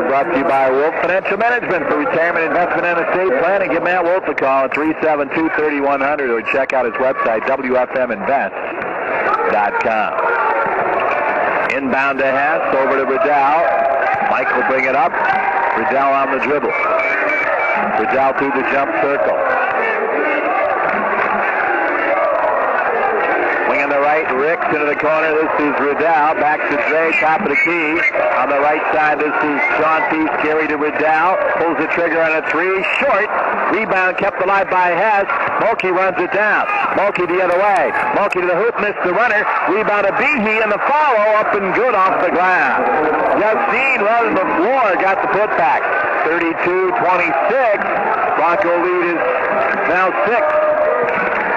Brought to you by Wolf Financial Management for retirement investment and estate planning. Give Matt Wolf a call at 372-3100 or check out his website, WFMinvest.com. Inbound to Hess, over to Riddell. Mike will bring it up. Riddell on the dribble. Riddell through the jump circle. Wing on the right, Ricks into the corner. This is Riddell. Back to Dre, top of the key. On the right side, this is Sean Peace. Gary to Riddell. Pulls the trigger on a 3. Short. Rebound kept alive by Hess. Mulkey runs it down. Mulkey the other way. Mulkey to the hoop, missed the runner. Rebound to Behe, and the follow up and good off the glass. Yassine running the floor, got the putback. 32-26. Bronco lead is now 6.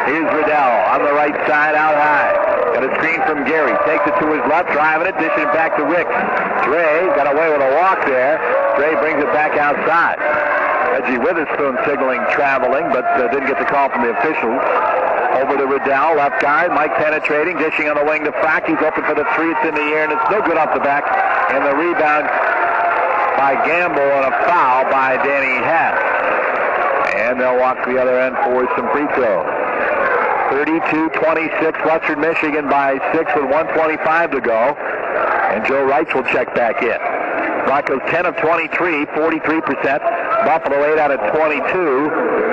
Here's Riddell on the right side, out high. Got a screen from Gary. Takes it to his left, driving it, dishing it back to Ricks. Dre got away with a walk there. Dre brings it back outside. Reggie Witherspoon signaling traveling, but didn't get the call from the officials. Over to Riddell, left guard. Mike penetrating, dishing on the wing to Frack. He's open for the three. It's in the air, and it's no good off the back. And the rebound by Gamble and a foul by Danny Hess. And they'll walk the other end for some free throws. 32-26, Western Michigan by 6 with 1:25 to go. And Joe Wrights will check back in. Broncos 10 of 23, 43%. Buffalo 8 out of 22,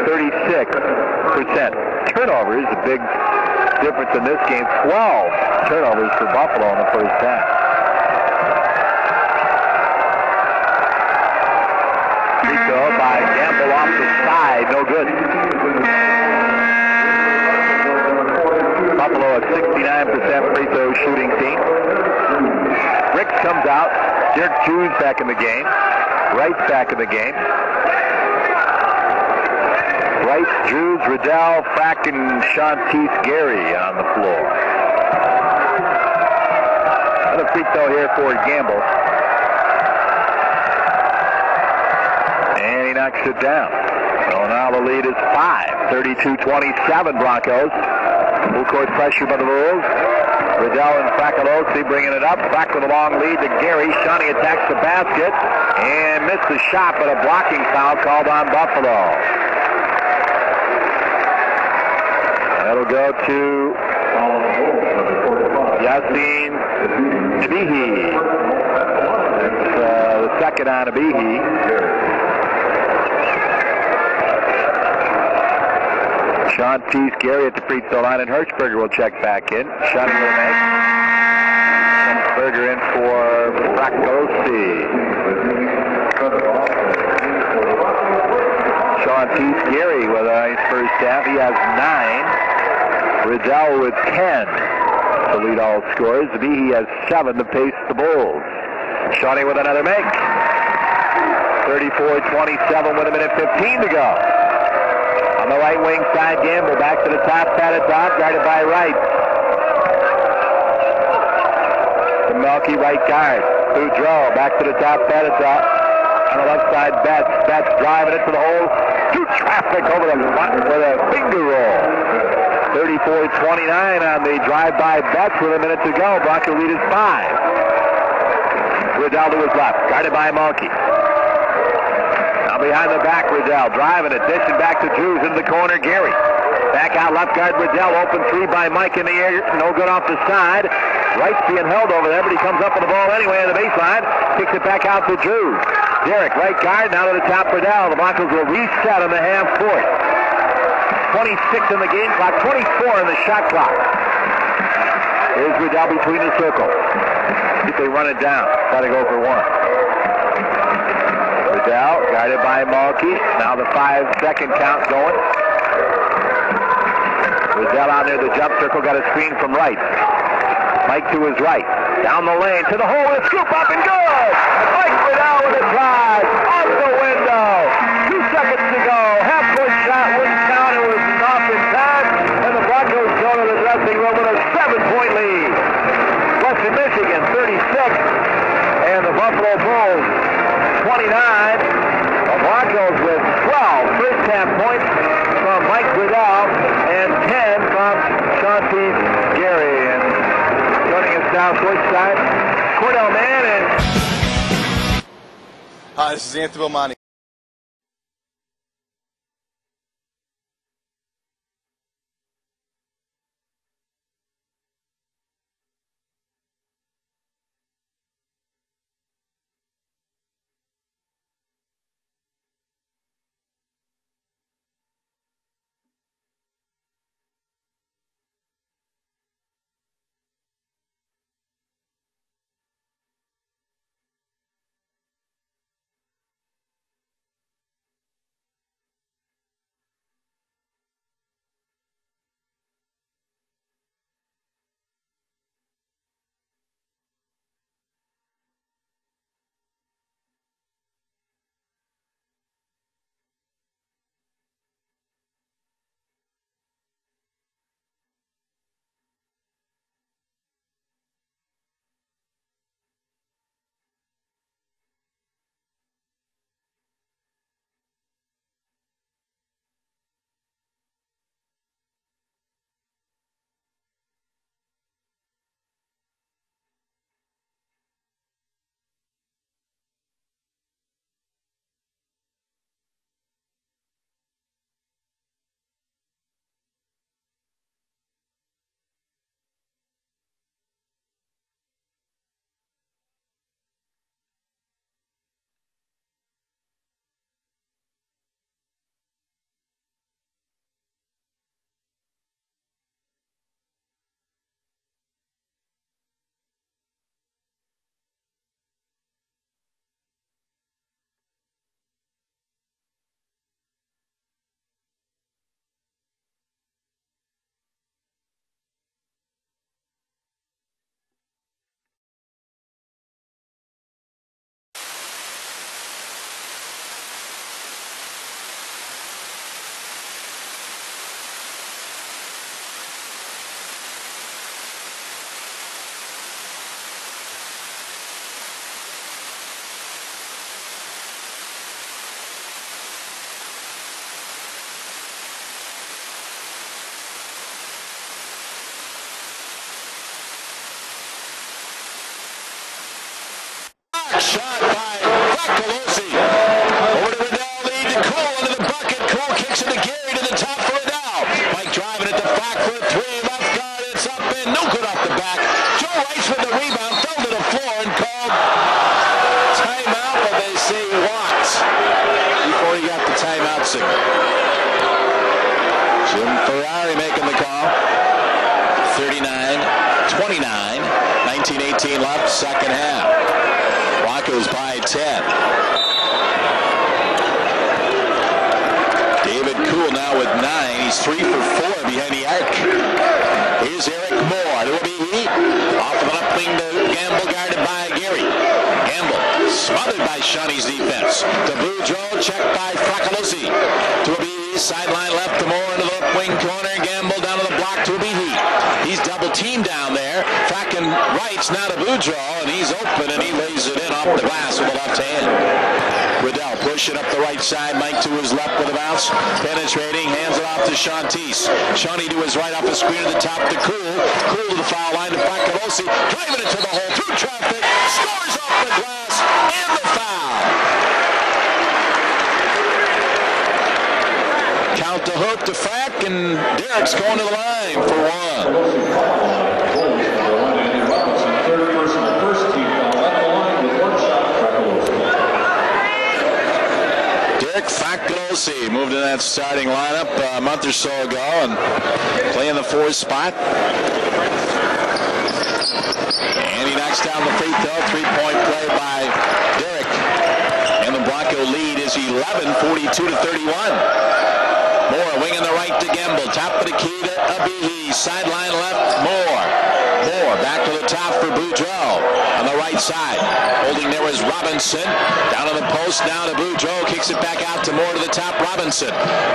36%. Turnovers, a big difference in this game. 12 turnovers for Buffalo in the first half. Free throw by Gamble off the side, no good. Buffalo a 69% free throw shooting team. Ricks comes out. Dirk Jews back in the game. Wright's back in the game. Wright, Drews, Riddell, Frack, and Shantice Gary on the floor. Another free throw here for Gamble. And he knocks it down. So now the lead is 5. 32-27 Broncos. Full court pressure by the Bulls. Riddell and Fracalosi bringing it up. Frack with a long lead to Gary. Shawnee attacks the basket and missed the shot, but a blocking foul called on Buffalo. That'll go to Yassine Behe. That's the second on Behe. Shantice Gary at the free throw line, and Hertzberger will check back in. Shot will make. Hertzberger in for Fracosi. Shantice Gary with a nice first half. He has 9. Riddell with 10 to lead all scores. Behe has 7 to pace the Bulls. Shawnee with another make. 34-27 with 1:15 to go. On the right wing side, Gamble back to the top, padded top, guarded by Wright. To Melky, right guard. Boudreau back to the top, padded top. On the left side, Betts. Betts driving it to the hole. To traffic over the front with a finger roll. 34-29 on the drive by Betts with 1 minute to go. Bronco lead is 5. Riddell to his left, guarded by Melky. Behind the back, Riddell driving it, dishing back to Drews into the corner. Gary back out left guard. Riddell open three by Mike in the air, no good off the side. Wright's being held over there, but he comes up with the ball anyway on the baseline. Kicks it back out to Drews. Derek, right guard, now to the top. Riddell. The Broncos will reset on the half court. 26 in the game clock, 24 in the shot clock. Here's Riddell between the circles. If they run it down, got to go for one. Riddell, guided by Mulkey. Now the 5-second count going. Riddell out near the jump circle, got a screen from Wright. Mike to his right. Down the lane, to the hole, and a scoop up and good! Mike Riddell with a drive, off the window. 2 seconds to go. Half-court shot wouldn't count, it was off in time, and the Broncos go to the dressing room with a 7-point lead. Western Michigan, 36, and the Buffalo Bulls, 29. The Broncos with 12 first-half points from Mike Riddell and 10 from Shantice Gary. And joining us now, courtside, Cordell Mann and... Hi, this is Anthony Bomani. Joe Rice with the rebound, fell to the floor and called timeout, but they say he walked before he got the timeout signal. Jim Ferrari making the call. 39-29, 19-18 left, second half. Broncos by 10. David Kuhl now with 9. He's 3 for 4 behind the arc. Here's Eric Moore. It will be he. Off of an upwing to Gamble, guarded by Gary. Gamble smothered by Shawnee's defense. To Boudreau, checked by Fracalosi. To a B, sideline left to Moore into the upwing corner. Gamble down to the block to a B. He's double teamed down there. Frackin rights now to Boudreau, and he's open, and he lays it in off the glass with the left hand. Riddell pushing up the right side. Mike to his left with a bounce. Penetrating, hands it off to Shantice. Shawnee to his right off the screen to the top to Cool. Cool to the foul line to Fracalosi. Driving it to the hole through traffic. Scores off the glass and the foul. Count to Hook to Frack, and Derek's going to the line for one. Derek Fracalosi moved in that starting lineup a month or so ago and playing the 4 spot. And he knocks down the free throw. 3-point play by Derek. And the Bronco lead is 11, 42-31. Moore, wing in the right to Gamble. Top of the key to Abihi. Sideline left, Moore. Moore back to the top for Boudreau on the right side. Holding there was Robinson. Down on the post now to Boudreau. Kicks it back out to Moore to the top. Robinson.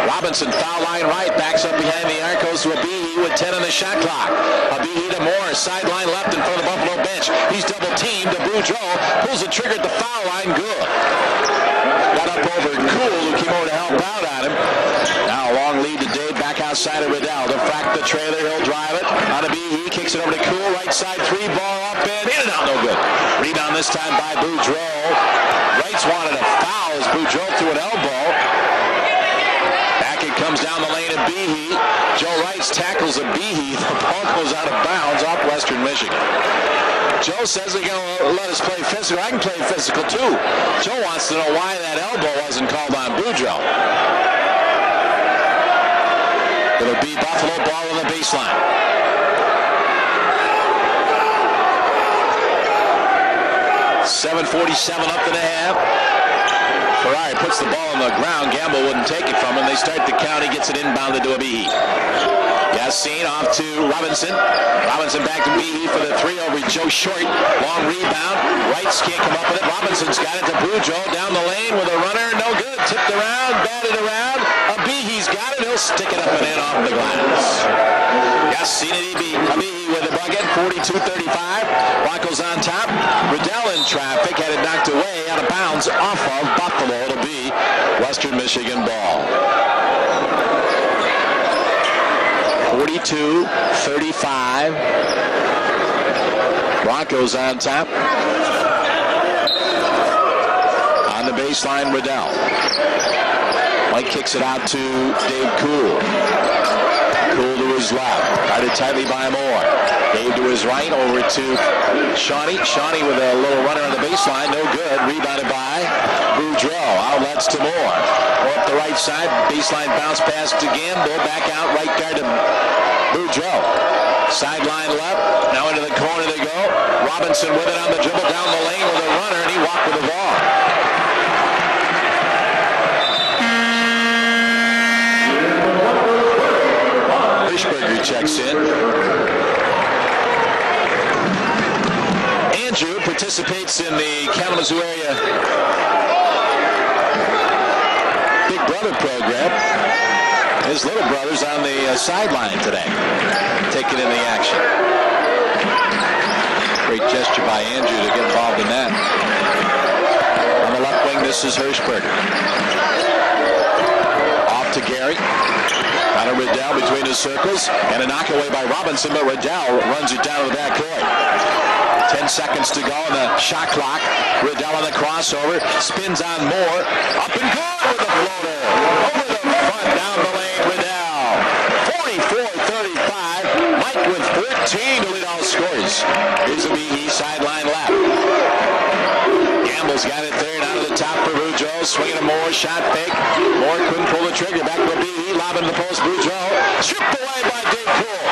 Robinson foul line right. Backs up behind the arc. Goes to Abihi with 10 on the shot clock. Abihi to Moore. Sideline left in front of the Buffalo bench. He's double teamed to Boudreau. Pulls the trigger at the foul line. Good. Got up over Cool, who came over to help out on him. Now a long lead to Dave back outside of Riddell. To Frack the trailer, he'll drive it. On a B, he kicks it over to Cool. Right side 3 ball up and in and out, no good. Rebound this time by Boudreau. Wrights wanted a foul as Boudreau threw an elbow. Back it comes down the lane of Behe. Joe Wrights tackles a Behe. The ball goes out of bounds off Western Michigan. Joe says they're going to let us play physical. I can play physical too. Joe wants to know why that elbow wasn't called on Boudreau. It'll be Buffalo ball on the baseline. .7:47 up in the half. Ferrari puts the ball on the ground. Gamble wouldn't take it from him. They start the count. He gets it inbounded to Abihi. Yassine off to Robinson. Robinson back to Behe for the 3 over Joe Short. Long rebound. Wrights can't come up with it. Robinson's got it to Boudreau down the lane with a runner. No good. Tipped around. Batted around. Abihi's got it. He'll stick it up and in off the glass. Yassine Abihi with the bucket. 42-35. Broncos on top. Riddell in traffic. Had it knocked away out of bounds off of Buffalo. It'll be Western Michigan ball. 42-35. Broncos on top. On the baseline, Riddell. White kicks it out to Dave Cool. Cool to his left. Guarded tightly by Moore. Dave to his right. Over to Shawnee. Shawnee with a little runner on the baseline. No good. Rebounded by Boudreau. Outlets to Moore. Moore up the right side. Baseline bounce pass to Gamble. Back out. Right guard to Boudreau. Sideline left. Now into the corner they go. Robinson with it on the dribble down the lane with a runner, and he walked with the ball. Hirschberger checks in. Andrew participates in the Kalamazoo area Big Brother program. His little brother's on the sideline today, taking in the action. Great gesture by Andrew to get involved in that. On the left wing, this is Hirschberger. Off to Gary. Out of Riddell between the circles. And a knockaway by Robinson, but Riddell runs it down to the backcourt. 10 seconds to go on the shot clock. Riddell on the crossover. Spins on Moore. Up and good with the floater. Over the front, down the lane, Riddell. 44-35. Mike with 14. 14 to lead all scores. Here's the BE sideline left. Gamble's got it there, and out of the top for Boudreaux. Swinging a Moore, shot fake. Moore couldn't pull the trigger. Back to the BE, lobbing the post. Boudreaux stripped away by Dave Poole.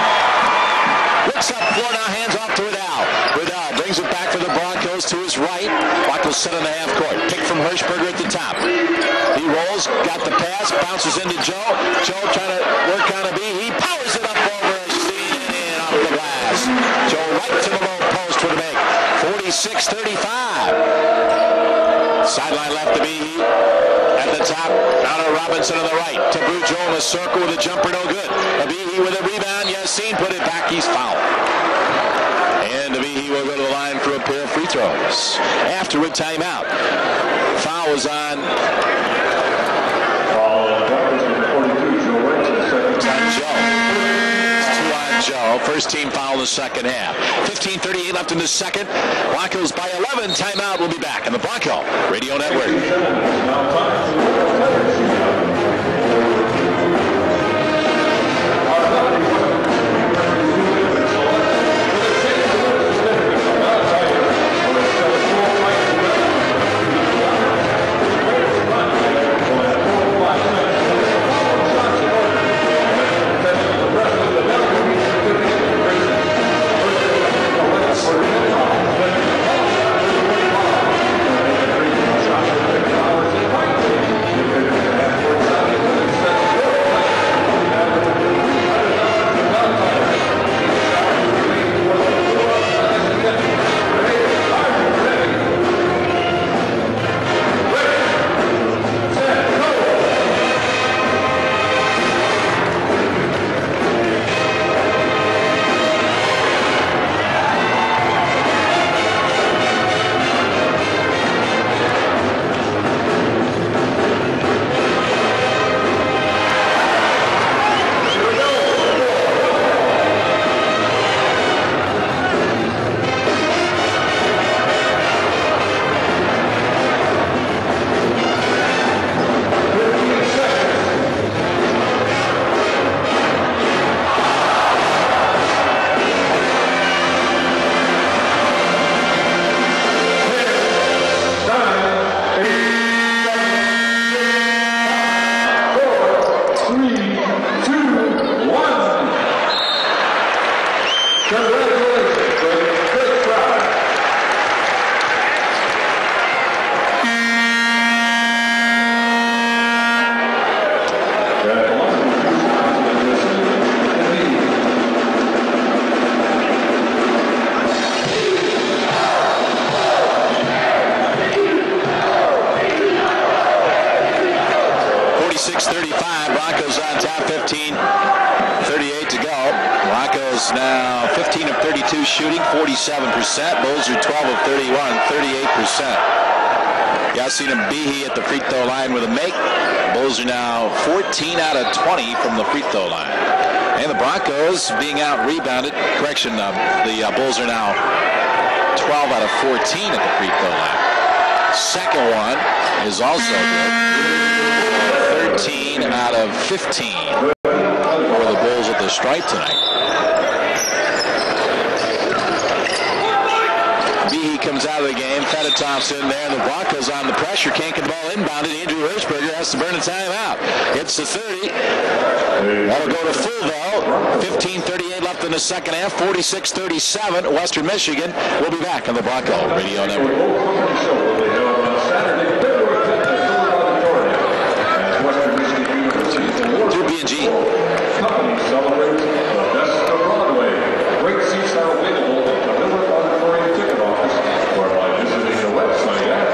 Looks up floor now, hands off to Riddell. Riddell brings it back for the Broncos to his right. Wackel set in the half court. Pick from Hirschberger at the top. He rolls, got the pass, bounces into Joe. Joe trying to work on a B. He powers it up over Steen and in off the glass. Joe right to the low post for the make. 46-35. Sideline left to be at the top. Out of Robinson on the right. To Boudreaux in a circle with a jumper, no good. Abihi with a rebound. Yassine put it back. He's fouled. And Abihi will go to the line for a pair of free throws. After a timeout. Foul was on. Joe. First team foul in the second half. 15:38 left in the second. Broncos by 11. Timeout. We'll be back on the Bronco Radio Network. Broncos on top, 15:38 to go. Broncos now 15 of 32 shooting, 47%. Bulls are 12 of 31, 38%. Yassine Abihi at the free throw line with a make. Bulls are now 14 out of 20 from the free throw line. And the Broncos being out rebounded. Correction, the Bulls are now 12 out of 14 at the free throw line. Second one is also good. 13 out of 15 for the Bulls at the stripe tonight. Behe comes out of the game. Feditov's in there, and the Broncos on the pressure. Can't get the ball inbounded. Andrew Hirschberger has to burn a timeout. It's the 30. That'll go to full, though. 15:38 left in the second half. 46-37. Western Michigan. We'll be back on the Bronco Radio Network. Through B&G. Company celebrates the best of Broadway. Great seats are available at the Newark Auditorium ticket office or by visiting the website at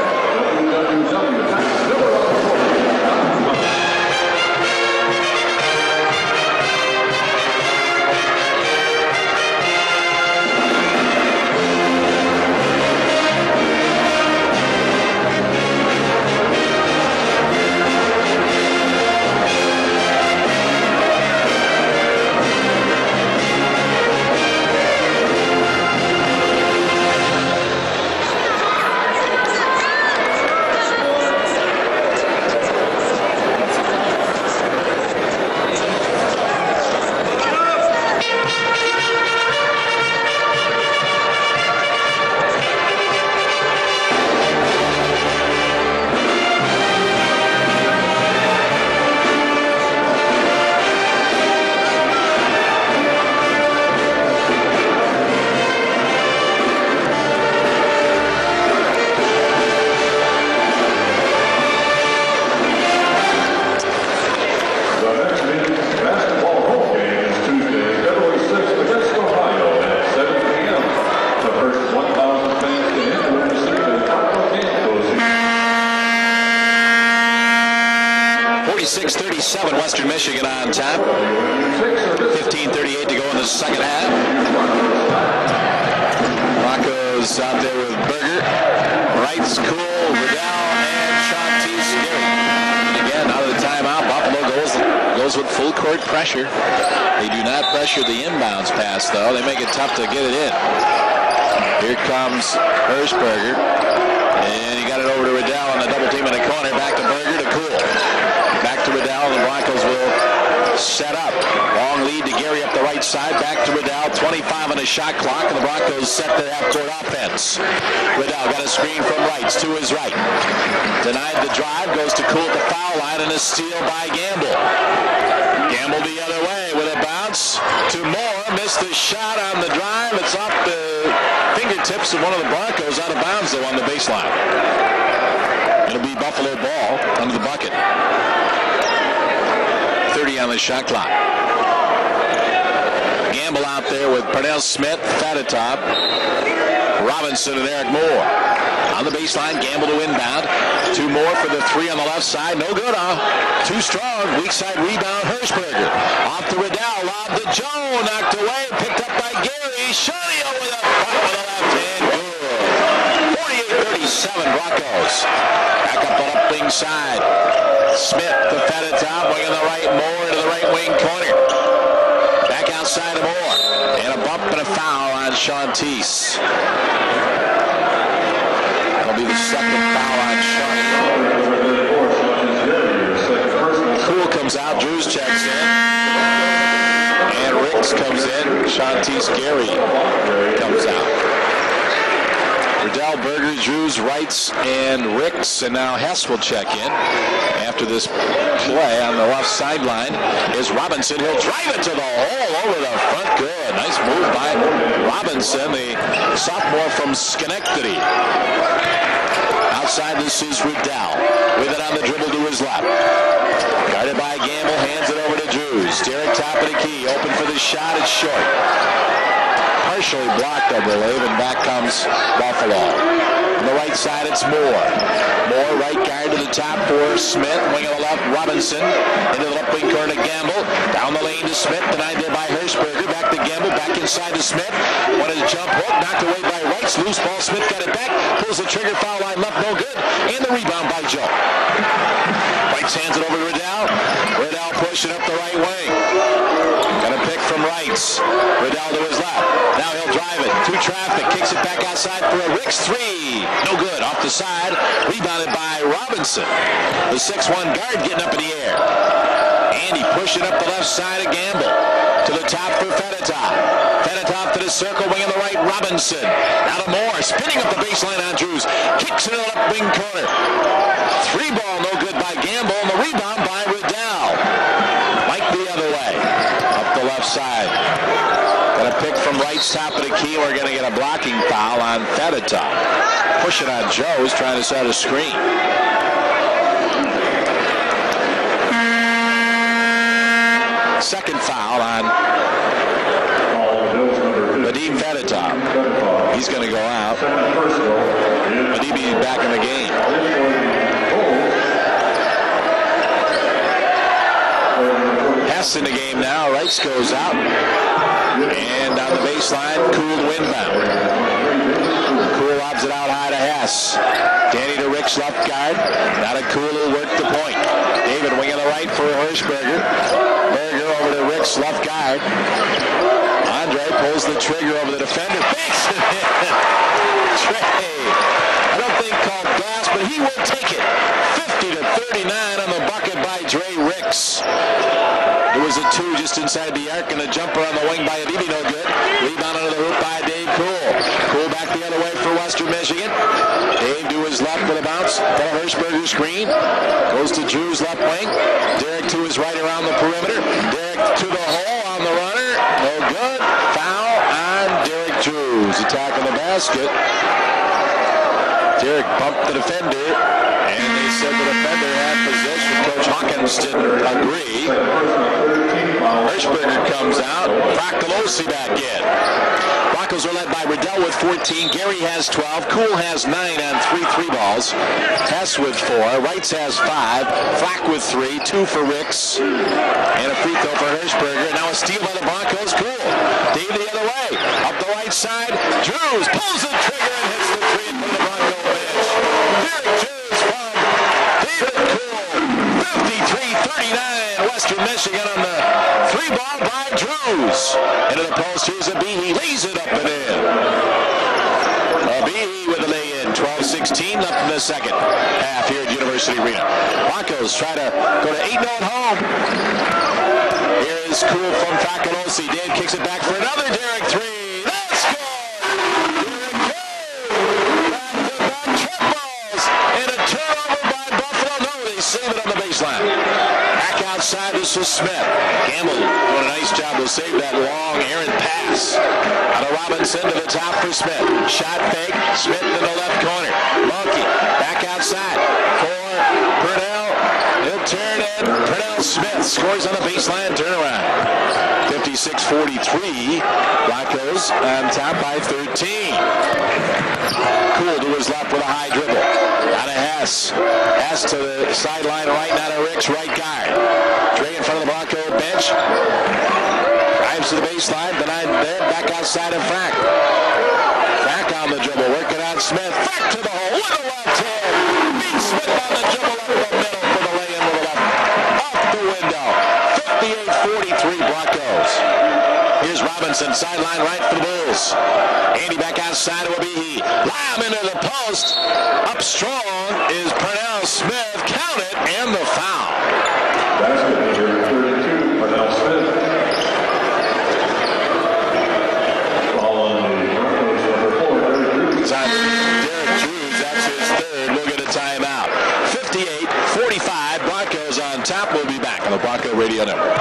www.newarkauditorium.com. 36-37, Western Michigan on top. 15:38 to go in the second half. Broncos out there with Berger, Wright's cool, Riddell, and Shantice Gary. And again, out of the timeout, Buffalo goes with full court pressure. They do not pressure the inbounds pass, though. They make it tough to get it in. Here comes Hirschberger, and he got it over to Riddell on the double team in the corner. Back to Berger to Cool. Back to Riddell, and the Broncos will set up. Long lead to Gary up the right side. Back to Riddell. 25 on the shot clock, and the Broncos set their half-court offense. Riddell got a screen from Wrights to his right. Denied the drive. Goes to Cool at the foul line, and a steal by Gamble. Gamble the other way with a bounce to Moore. Missed the shot on the drive. It's off the fingertips of one of the Broncos, out of bounds though on the baseline. It'll be Buffalo ball under the bucket. 30 on the shot clock. Gamble out there with Pernell Smith, Fedotov, Robinson, and Eric Moore. On the baseline, Gamble to inbound. 2 more for the 3 on the left side. No good, too strong. Weak side rebound, Hirschberger. Off to Riddell, lob to Joe. Knocked away, picked up by Gary. Shonio with a puck with the left hand. Good. 48-37 Broncos. Back up on up wing side. Smith to Fedotov, wing on the right, Moore into the right wing corner. Back outside of Moore. And a bump and a foul on Shantice. Be the second foul on Shantice. Cool comes out, Drews checks in, and Ricks comes in. Shantice Gary comes out. Riddell, Berger, Drews, Wrights, and Ricks, and now Hess will check in. After this play on the left sideline is Robinson. He'll drive it to the hole over the front. Good. Nice move by Robinson, the sophomore from Schenectady. Outside, this is Riddell. With it on the dribble to his left. Guarded by Gamble, hands it over to Drews. Derek, top of the key, open for the shot, it's short. Partially blocked, I believe, and back comes Buffalo. On the right side, it's Moore. Moore, right guard to the top for Smith. Wing on the left, Robinson. Into the left wing corner to Gamble. Down the lane to Smith, denied there by Hirschberger. Back to Gamble, back inside to Smith. Wanted a jump hook, knocked away by Wrights. Loose ball, Smith got it back. Pulls the trigger, foul line left, no good. And the rebound by Joe. Wrights hands it over to Riddell. Riddell pushing up the right wing. Got a pick from Wrights. Riddell to his left. Now he'll drive it through traffic. Kicks it back outside for a Ricks 3. No good. Off the side. Rebounded by Robinson. The 6'1 guard getting up in the air. Andy pushing up the left side of Gamble. To the top for Fedotov. Fedotov to the circle. Wing on the right. Robinson. Now to Moore. Spinning up the baseline on Drews. Kicks it in the left wing corner. 3 ball. No good by Gamble. And the rebound by Riddell. Mike the other way. Up the left side. Got a pick from Wright's top of the key. We're going to get a blocking foul on Fedotov. Pushing on Joe. He's trying to set a screen. Second foul on Vadim Fedotov. He's going to go out. Vadim back in the game. Hess in the game now. Wrights goes out. And on the baseline, Cool to inbound. Cool lobs it out high to Hess. Danny to Rick's left guard. Now to Cool who worked the point. David wing on the right for Hirschberger. Berger over to Rick's left guard. Andre pulls the trigger over the defender. Makes it in. Trey, I don't think called gas, but he will take it. 50-39 on the bucket by Dre Ricks. It was a 2 just inside the arc, and a jumper on the wing by Adibi, no good. Rebound under the hoop by Dave Cool. Cool back the other way for Western Michigan. Dave to his left with a bounce. For Hirschberger screen. Goes to Drew's left wing. Derek to his right around the perimeter. Derek to the hole on the runner. No good. Foul on Derek Drews. Attacking the basket. Derek bumped the defender, and they said the defender had possession. Coach Hawkins didn't agree. Hirschberger comes out. Bracolosi back in. Broncos are led by Riddell with 14. Gary has 12. Kuhl has 9 on 3 balls. Hess with 4. Wrights has 5. Flack with 3. 2 for Ricks. And a free throw for Hirschberger. Now a steal by the Broncos. Kuhl. Dave the other way. Up the right side. Drews pulls the trigger and hits the 3 from the Bronco bench. Derek Drews from David Kuhl. 53-39. Western Michigan on the 3 ball by Drews. Into the post. Here's a Behe. Lays it up and in. Behe with the lay-in. 12-16 left in the second half here at University Arena. Broncos try to go to 8-0 at home. Here is Kuhl from Facolosi. Dan kicks it back for another Derek 3. That's good! Derek Kuhl! Back-to-back triples! And a turnover by Buffalo. No, they save it on the baseline. Back outside, this is Smith. Gamble doing a nice job to save that long errant pass. Out of Robinson to the top for Smith. Shot fake. Smith in the left corner. Monkey back outside for Purnell. He'll turn in. Purnell Smith scores on the baseline turnaround. 56-43. Broncos on top by 13. Kuhl to his left with a high dribble. Out of Hess. Hess to the sideline right. Now to Ricks, right guard. Dre in front of the Bronco bench. Drives to the baseline. Denied there. Back outside of Frack. Frack on the dribble. Working on Smith. Frack to the hole with a left hand. Beats Smith on the dribble up the middle for the lay-in with a left. Off the window. 58-43 Broncos. Here's Robinson. Sideline right for the Bulls. Andy back outside. It will be he. Lamb into the post. Up strong is Purnell Smith. Count it and the foul. Basket number 32, Purnell Smith. Following the Broncos, number 4, Derek Drews. Derek Drews, that's his third. We'll get a timeout. 58-45, Broncos on top. We'll be back on the Bronco Radio Network.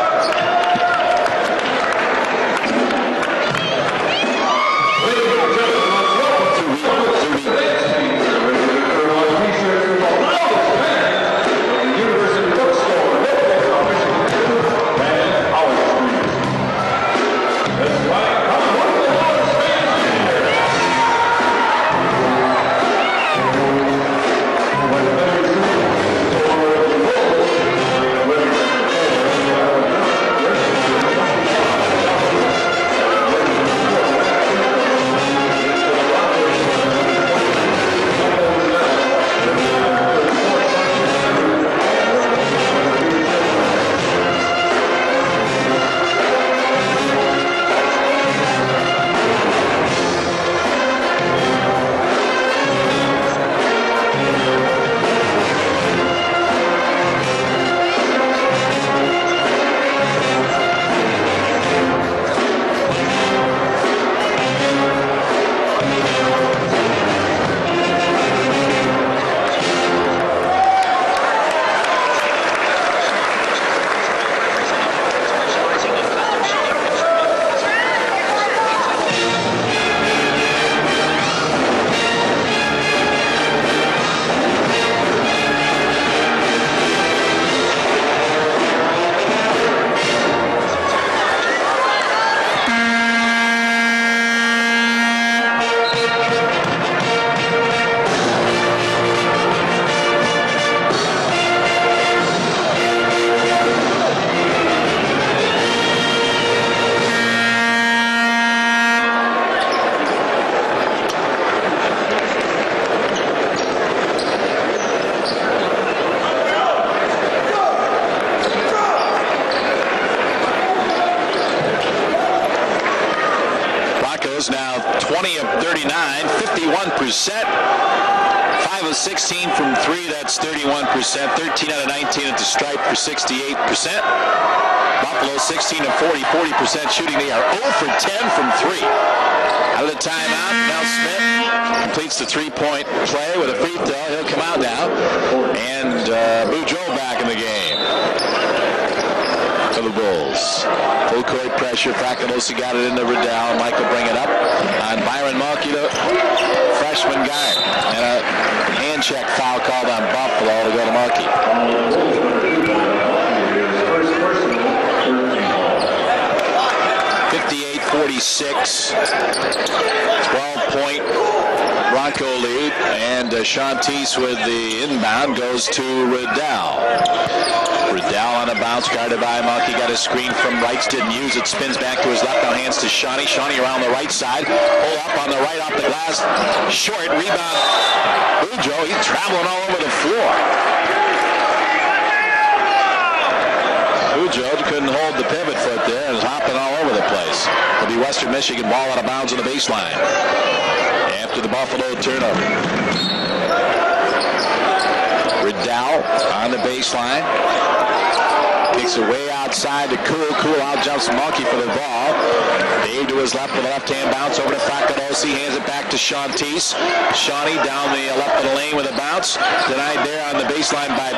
Now 20 of 39, 51%. 5 of 16 from 3, that's 31%. 13 out of 19 at the stripe for 68%. Buffalo 16 of 40, 40% shooting. They are 0 for 10 from 3. Out of the timeout, Mel Smith completes the three-point play with a free throw. He'll come out now. And Boudreaux back in the game for the Bulls. Full court pressure. Fracolosi got it into Riddell. Mike will bring it up on Byron Mulkey, the freshman guard. And hand check foul called on Buffalo to go to Markey. 58-46. 12-point Bronco lead. And Shantice with the inbound goes to Riddell. Riddell on a bounce, guarded by Markey. Got a screen from Wrights, didn't use it. Spins back to his left, now hands to Shawnee. Shawnee around the right side. Pull up on the right off the glass. Short rebound. Boudreaux, he's traveling all over the floor. Boudreaux couldn't hold the pivot foot there and is hopping all over the place. It'll be Western Michigan ball out of bounds on the baseline after the Buffalo turnover. Riddell on the baseline. Kicks it way outside to Cool. Cool out jumps Markey for the ball. Dave to his left with a left-hand bounce over to Fakadosi. Hands it back to Shantice. Shawnee down the left of the lane with a bounce. Denied there on the baseline by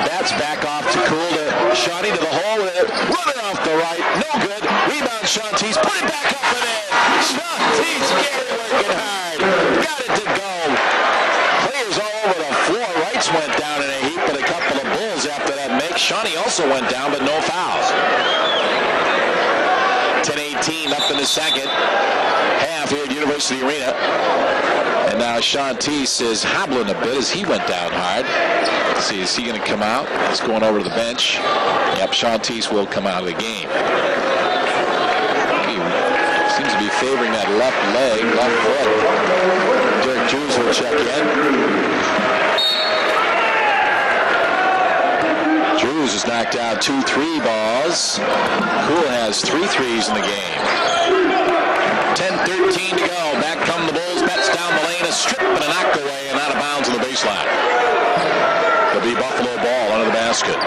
Betts. Back off to Cool to Shawnee to the hole with it. Runner off the right. No good. Rebound Shantice. Put it back up and in. Shantice, Gary working hard. Got it to go. Players all over the floor. Wrights went down in a heap, but a couple of Bulls after that make. Shawnee also went down, but no fouls. 10-18 up in the second half here at University Arena. And now Shantice is hobbling a bit as he went down hard. Let's see, is he going to come out? He's going over to the bench. Yep, Shantice will come out of the game. He seems to be favoring that left leg, left foot. Derek Drews will check in. Drews has knocked out 2 3 balls. Cool has 3 threes in the game. 10-13 to go. Back come the Bulls. Betts down the lane. A strip and a knock away and out of bounds on the baseline. It'll be Buffalo ball under the basket.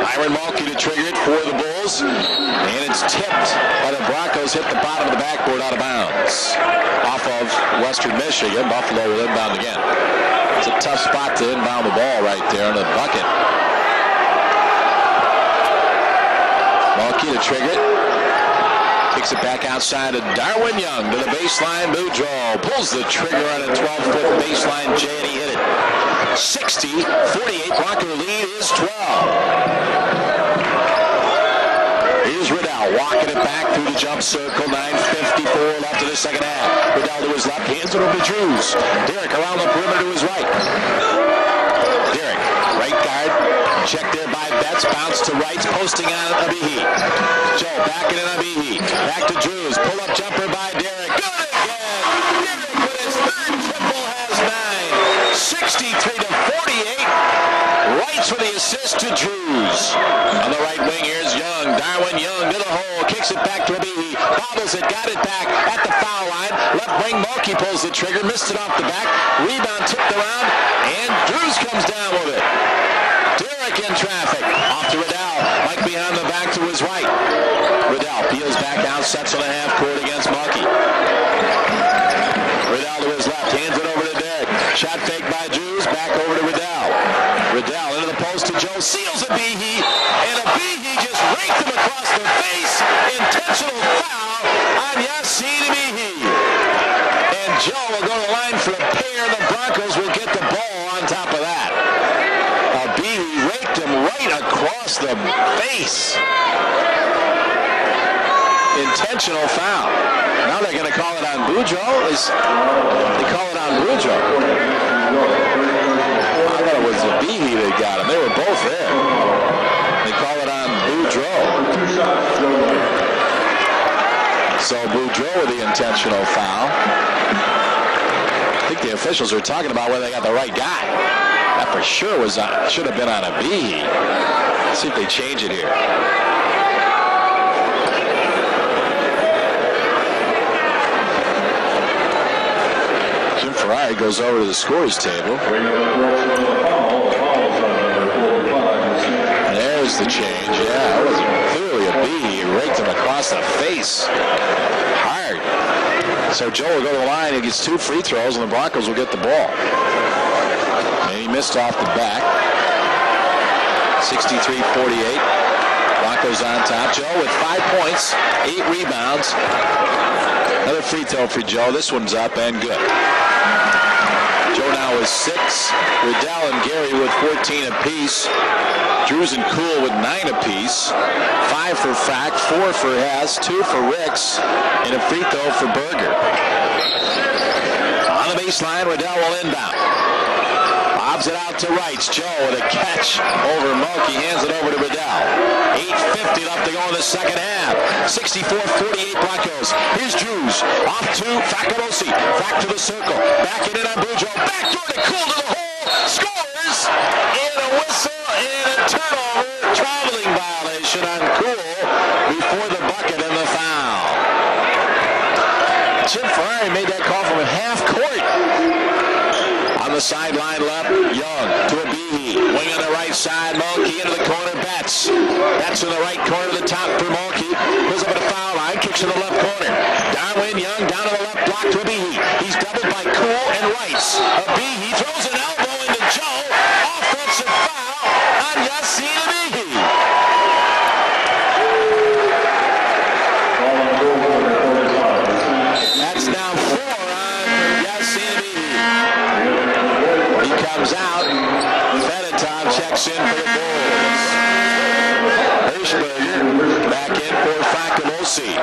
Myron Mulkey to trigger it for the Bulls. And it's tipped by the Broncos. Hit the bottom of the backboard out of bounds. Off of Western Michigan. Buffalo will inbound again. It's a tough spot to inbound the ball right there into the bucket. Mulkey to trigger it. Kicks it back outside to Darwin Young to the baseline. Boudreaux pulls the trigger on a 12-foot baseline J, and he hit it. 60-48. Bronco lead is 12. Here's Riddell walking it back through the jump circle. 9:54 left in the second half. Riddell to his left, hands it over to Drews. Derek around the perimeter to his right. Derek, right guard, checked there by Betts, bounce to Wrights, posting on Abihi. Joe backing in Abihi. Back to Drews, pull up jumper by Derek. Good again. Derek with his third triple has 9. 63-48. Wrights for the assist to Drews. On the right wing, here's Young. Darwin Young to the hole. Kicks it back to Abihi. Bobbles it. Got it back at the foul line. Left wing, Mulkey pulls the trigger. Missed it off the back. Rebound tipped around. And Drews comes down with it. Derek in traffic. Off to Riddell. Mike behind the back to his right. Riddell peels back out. Sets on the half court against Mulkey. Riddell to his left. Hands it over to Derek. Shot fake by Drews. Back over to Riddell. Riddell into the post to Joe. Seals Abihi. And Abihi just raked him across the face. Intentional foul on Yassin Abihi. And Joe will go to the line for a pair. The Broncos will get the ball on top of that. Abihi raked him right across the face. Intentional foul. Now they're going to call it on Boudreaux. They call it on Boudreaux. I thought it was Abihi that got him. They were both there. They call it on Boudreaux. So Boudreaux with the intentional foul. I think the officials are talking about whether they got the right guy. That for sure was should have been on Abihi. Let's see if they change it here. Jim Ferrari goes over to the scorer's table. There's the change. Yeah, it was clearly Abihi. He raked him across the face. Hard. So Joe will go to the line. He gets 2 free throws, and the Broncos will get the ball. And he missed off the back. 63-48. Broncos on top. Joe with 5 points, 8 rebounds. Another free throw for Joe. This one's up and good. Joe now with 6. Riddell and Gary with 14 apiece. Drews and Cool with 9 apiece. 5 for Fack, 4 for Hess, 2 for Ricks, and a free throw for Berger. On the baseline, Riddell will inbound. Lobs it out to Wrights. Joe with a catch over Mulkey. Hands it over to Riddell. 8:50 left to go in the second half. 64-48 Broncos. Here's Drews. Off to Facolosi. Back to the circle. Back it in on Bujo. Backdoor to Cool to the hole. Scores. And a whistle and a turnover. Traveling violation on Cool before the bucket and the foul. Jim Ferrari made that call from half court. On the sideline left, Young to a Behe. Wing on the right side, Mulkey into the corner, Betts. Betts in the right corner to the top for Mulkey. Pulls up at a foul line, kicks to the left corner. Downwind, Young down to the left block to a Behe. He's doubled by Cool and Wrights. A Behe throws an elbow into Joe. Offensive foul on Yassine Behe. That's now 4 on Yassine Behe. He comes out. Fedotov checks in for the Bulls. Hirschberger back in for Facolosi.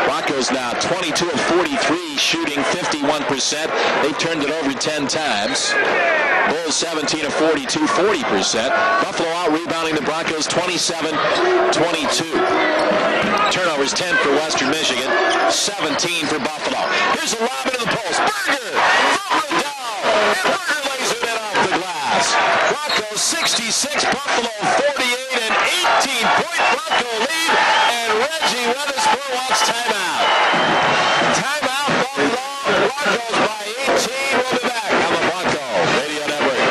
Broncos now 22 of 43, shooting 51%. They've turned it over 10 times. Bulls 17 of 42, 40%. Buffalo out rebounding the Broncos 27-22. Turnovers 10 for Western Michigan, 17 for Buffalo. Here's a lob into the post. Berger from Riddell. And Berger lays it in off the glass. Broncos 66, Buffalo 48, an 18-point Bronco lead. And Reggie Weatherspoon wants timeout. Timeout, Buffalo. Broncos by 18. We'll be back on the Bronco Radio Network.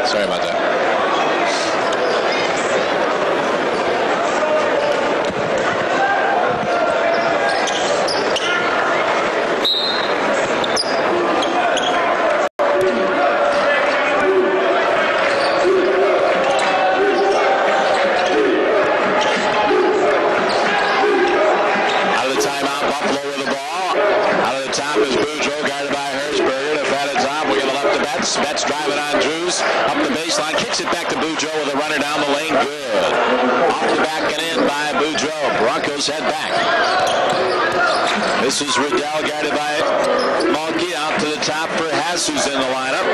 Sorry about that. Out of the timeout, Buffalo with the ball. Out of the top is Bujo, guarded by Hirschberger. To Fedotov, we're going to left to Betts. Betts driving on Drews. Up the baseline, kicks it back to Bujo with a runner down the lane. Good. Off the back and in by Bujo. Broncos head back. This is Riddell guarded by Mulkey. Out to the top for Hess, who's in the lineup.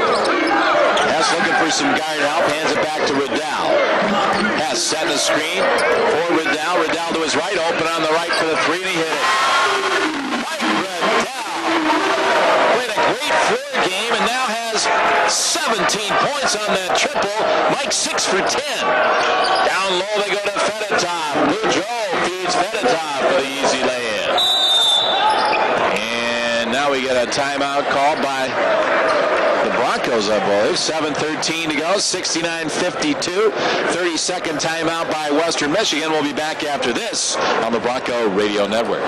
Hess looking for some guard help. Hands it back to Riddell. Hess setting the screen for Riddell. Riddell to his right. Open on the right for the three, and he hit it. Mike Riddell played a great floor game and now has 17 points on that triple. Mike 6 for 10. Down low they go to Fedotov. Bujo feeds Fedotov for the easy lay-in. And now we get a timeout called by the Broncos, I believe. 7:13 to go. 69-52. 30-second timeout by Western Michigan. We'll be back after this on the Bronco Radio Network.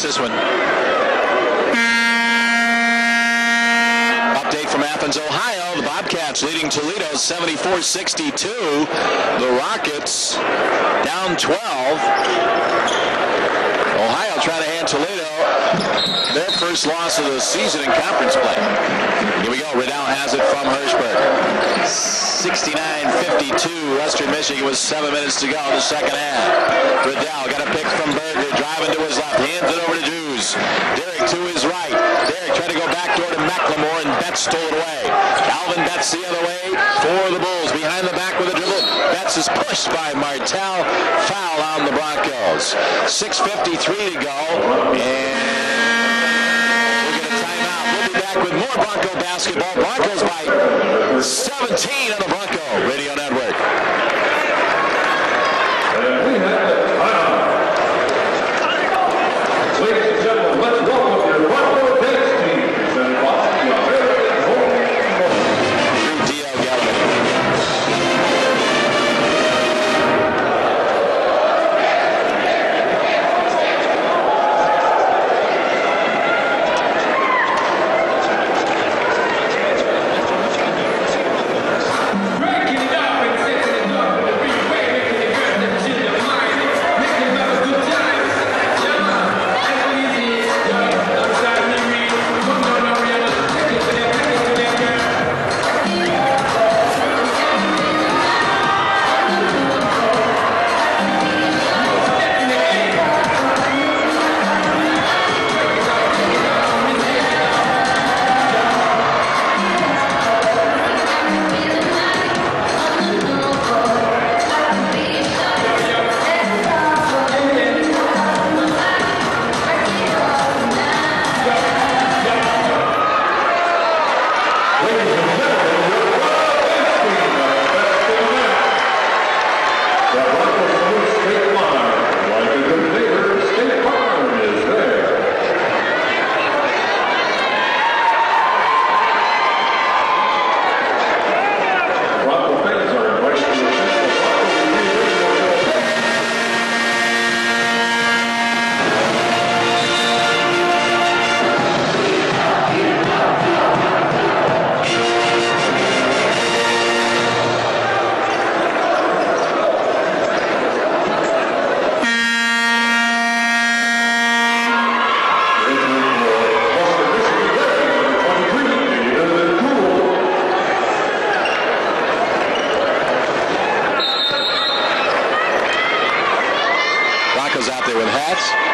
This one. Update from Athens, Ohio. The Bobcats leading Toledo 74-62. The Rockets down 12. Ohio trying to hand Toledo their first loss of the season in conference play. Here we go. Riddell has it from Hirschberg. 69-52. Western Michigan with 7 minutes to go in the second half. Riddell got a pick from Berger. Driving to his left. Hands it over to Drews. Derek to his right. Derek tried to go backdoor to McLemore, and Betts stole it away. Calvin Betts the other way for the Bulls. Behind the back with a dribble. Betts is pushed by Martell. Foul on the Broncos. 6:53 to go. And we'll get a timeout. We'll be back with more Bronco basketball. Broncos by 17 on the Bronco Radio Network. Ladies and gentlemen, let's welcome your Bronco dance team presented by the American Home Motion. D.L. Galloway.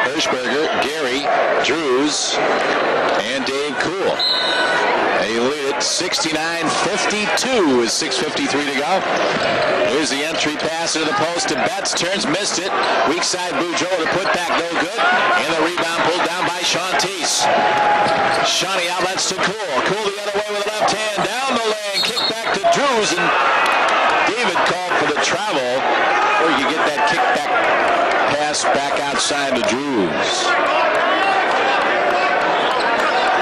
Hirschberger, Gary, Drews, and Dave Cool. And you lead it 69-52 with 6:53 to go. Here's the entry pass into the post to Betts. Turns, missed it. Weak side Boudreau to put back, no good. And the rebound pulled down by Shantice. Shawnee outlets to Cool. Cool the other way with the left hand. Down the lane. Kick back to Drews. And David called for the travel. Or you get that kick back pass back outside to Drews.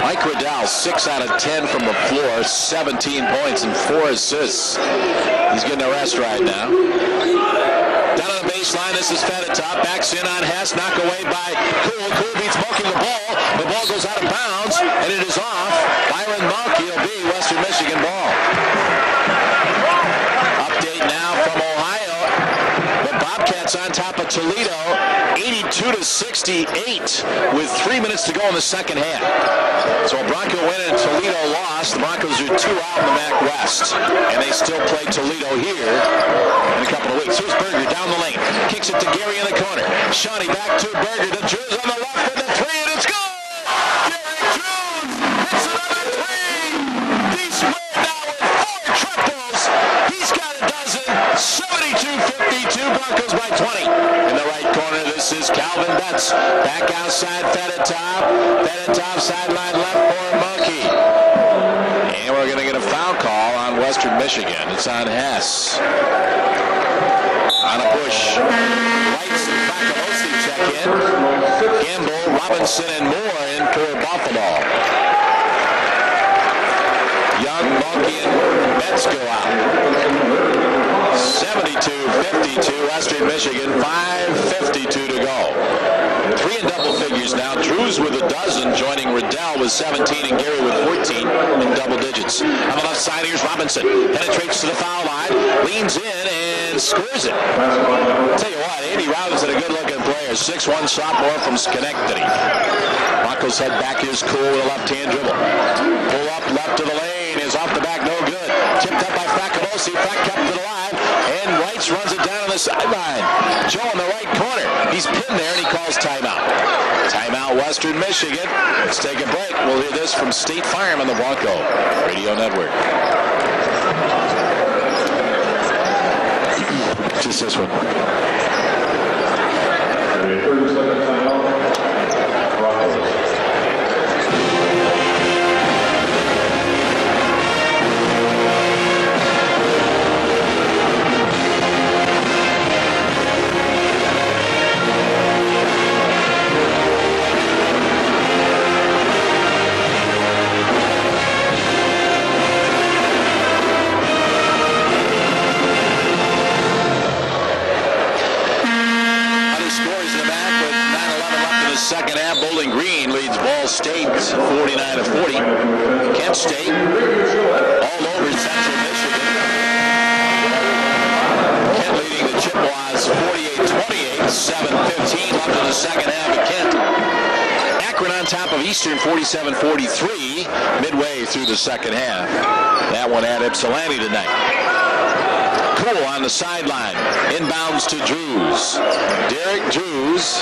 Mike Riddell, 6 out of 10 from the floor, 17 points and 4 assists. He's getting a rest right now. Down on the baseline, this is fed at top. Backs in on Hess, knocked away by Cool. Cool beats Mulkey the ball. The ball goes out of bounds, and it is off. Byron Mulkey will be Western Michigan ball. Update now from Ohio. The Bobcats on top of Toledo, 82-68 with 3 minutes to go in the second half. So a Bronco win and Toledo lost. The Broncos are 2 out in the MAC West, and they still play Toledo here in a couple of weeks. Here's Berger down the lane. Kicks it to Gary in the corner. Shawnee back to Berger. To Drews on the left with the three, and it's good! Derek Drews hits another three! D-squared now with 4 triples. He's got a dozen. 72-52. Broncos by 20. In the right corner, this is Calvin Betts. Back outside, fed at top. Fed at top, sideline left for Mulkey. And we're going to get a foul call on Western Michigan. It's on Hess. On a push. Lights and Bakamosi check in. Gamble, Robinson, and Moore in for Buffalo. Young, Mulkey, and Betts go out. 72-52, Western Michigan, 5:52 to go. 3 in double figures now. Drews with a dozen, joining Riddell with 17 and Gary with 14 in double digits. On the left side, here's Robinson. Penetrates to the foul line, leans in and scores it. I'll tell you what, Andy Robinson, a good-looking player. 6'1" sophomore from Schenectady. Broncos head back. Here's Cool with a left-hand dribble. Pull up left to the lane is off the back, no good. Tipped up by Fracalosi. Frack kept it alive, and Reitz runs it down on the sideline. Joe in the right corner. He's pinned there, and he calls timeout. Timeout, Western Michigan. Let's take a break. We'll hear this from State Farm on the Bronco Radio Network. Just this one. 30-second timeout. Broncos. Second half, Bowling Green leads Ball State 49-40. Kent State all over Central Michigan. Kent leading the Chippewas 48-28. 7:15 left in the second half of Kent. Akron on top of Eastern 47-43 midway through the second half. That one at Ypsilanti tonight. Cool on the sideline. Inbounds to Drews. Derek Drews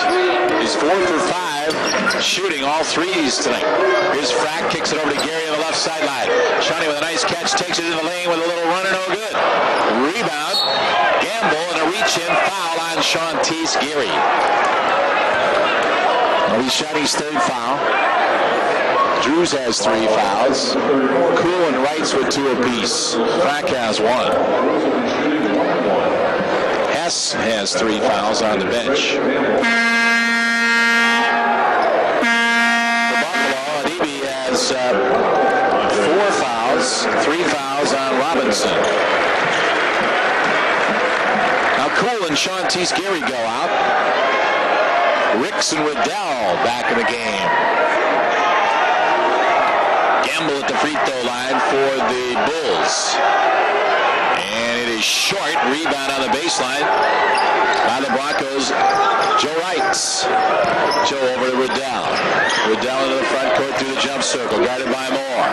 is 4 for 5, shooting all threes tonight. Here's Frack, kicks it over to Gary on the left sideline. Shawnee with a nice catch, takes it in the lane with a little runner, no good. Rebound. Gamble and a reach-in foul on Shantice Gary. That'll be Shawnee's third foul. Drews has 3 fouls. Cool and Reitz with 2 apiece. Frack has 1. Hess has 3 fouls on the bench. For Buffalo, Adibi has 4 fouls, 3 fouls on Robinson. Now Cool and Shantice Gary go out. Ricks and Riddell back in the game. Gamble at the free throw line for the Bulls. And it is short. Rebound on the baseline by the Broncos. Joe Reitz. Joe over to Riddell. Riddell into the front court through the jump circle. Guarded by Moore.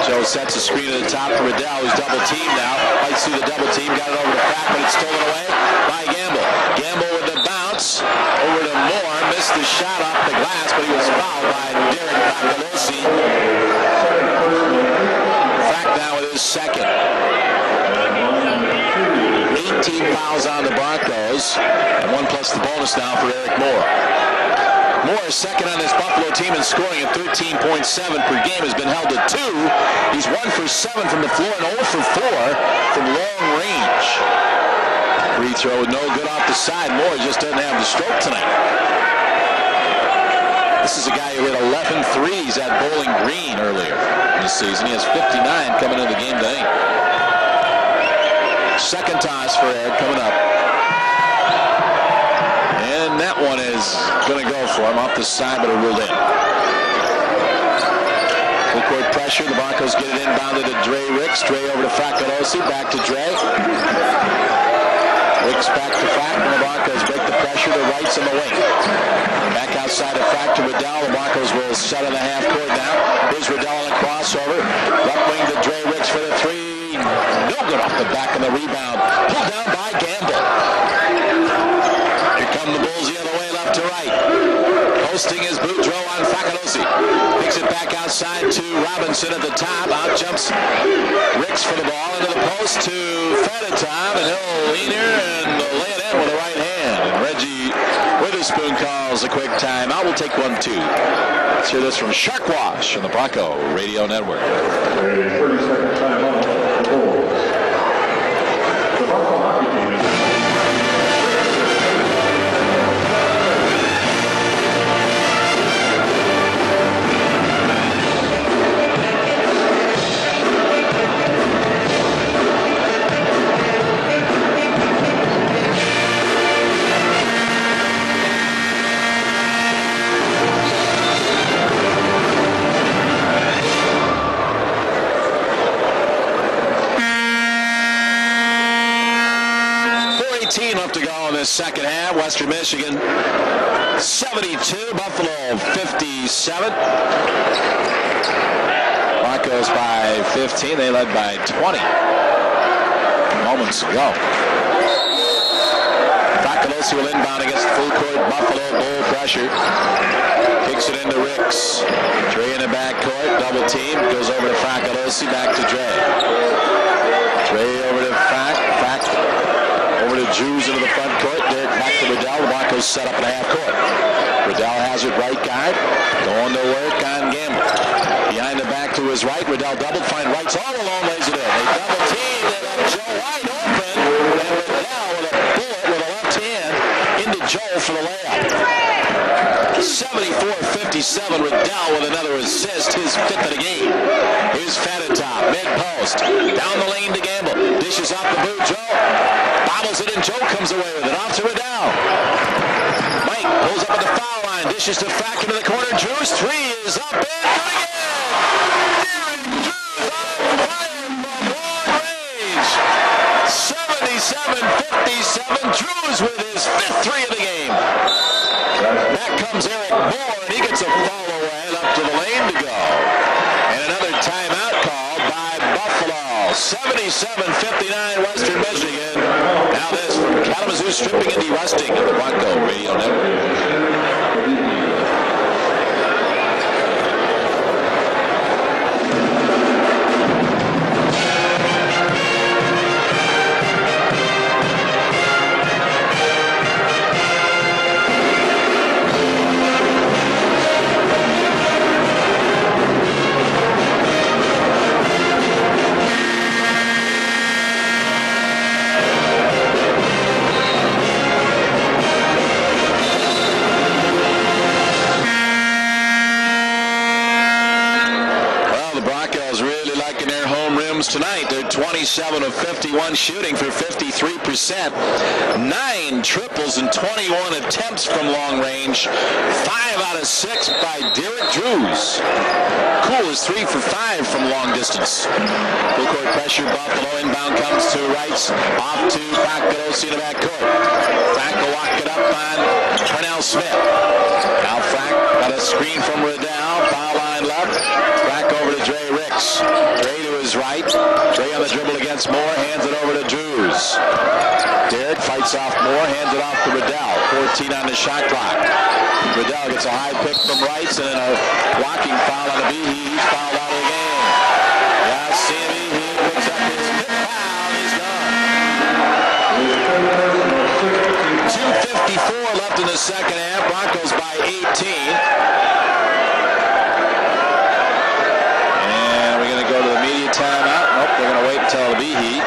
Joe sets a screen at the top for Riddell, who's double teamed now. Reitz through the double team. Got it over to Frack, but it's stolen away by Gamble. Gamble with the bounce. Over to Moore. Missed the shot off the glass, but he was fouled by Derek Fracalosi. Frack now with his second. 18 fouls on the Broncos, and 1 plus the bonus now for Eric Moore. Moore is second on this Buffalo team in scoring at 13.7 per game, has been held to 2. He's 1 for 7 from the floor and 0 for 4 from long range. Free throw with no good off the side. Moore just doesn't have the stroke tonight. This is a guy who hit 11 threes at Bowling Green earlier in the season. He has 59 coming into the game today. Second toss for Eric coming up. And that one is going to go for him off the side, but it ruled in. Full court pressure. The Broncos get it inbounded to Dre Ricks. Dre over to Fracalosi. Back to Dre. Ricks back to Frack, and the Broncos break the pressure to Reitz in the wing. Back outside of Frack to Riddell. The Broncos will set in the half court now. Here's Riddell on a crossover. Left wing to Dre Ricks for the 3. No good off the back of the rebound. Pulled down by Gamble. Here come the Bulls the other way, left to right. Posting his Boudreau on Fracalosi. Picks it back outside to Robinson at the top. Out jumps Ricks for the ball into the post to Fediton, and he'll lean here and lay it in with the right hand. And Reggie Witherspoon calls a quick timeout. We'll take 1-2. Let's hear this from Shark Wash on the Bronco Radio Network. 30-second timeout. The Bronco hockey team is 12:15 left to go in this second half. Western Michigan 72, Buffalo 57. Broncos by 15. They led by 20 moments ago. Facolosi will inbound against full court. Buffalo bull pressure. Kicks it into Ricks. Dre in the backcourt. Double team. Goes over to Facolosi. Back to Dre. Dre over to Fac. Over to Drews into the front court. Derek back to Riddell. The Broncos set up in the half court. Riddell has it right guard. Going to work on Gamble. Behind the back to his right. Riddell doubled. Find Wright's all alone. Lays it in. They double team. They left Joe wide open. And Riddell with a bullet with a left hand into Joe for the layup. 74-57. Riddell with another assist. His 5th of the game. Here's Fatentop. Mid-post. Down the lane to Gamble. Dishes off the boot. Joe bobbles it and Joe comes away with it. Off to Riddell. Mike pulls up at the foul line. Dishes to Fack into the corner. Drews 3 is up and good again. Derek Drews on fire from long range. 77-57. Drews with his 5th 3 of the game. Back comes Eric Moore, and he gets a follow in up to the lane to go. And another timeout called by Buffalo. 77-59 Western Michigan. Now this from Kalamazoo stripping and de-rusting of the Bronco Radio Network. Tonight, they're 27 of 51 shooting for 53%. 9 triples and 21 attempts from long range. 5 out of 6 by Derek Drews. Cool is 3 for 5 from long distance. Full court pressure. Buffalo inbound comes to Wrights. Off to Facolosi in the backcourt. Fack will walk it up on Pernell Smith. Now Fack got a screen from Riddell. Foul line left. Fack over to Dre Ricks. Dre to his right. Dre on the dribble against Moore, hands it over to Drews. Derek fights off Moore, hands it off to Riddell. 14 on the shot clock. Riddell gets a high pick from Wrights and then a blocking foul on the Behe. He's fouled out of the game. Yeah, Sammy, he picks up his 5th foul. He's done. 2:54 left in the second half. Broncos by 18. Timeout. Nope, they're going to wait until Behe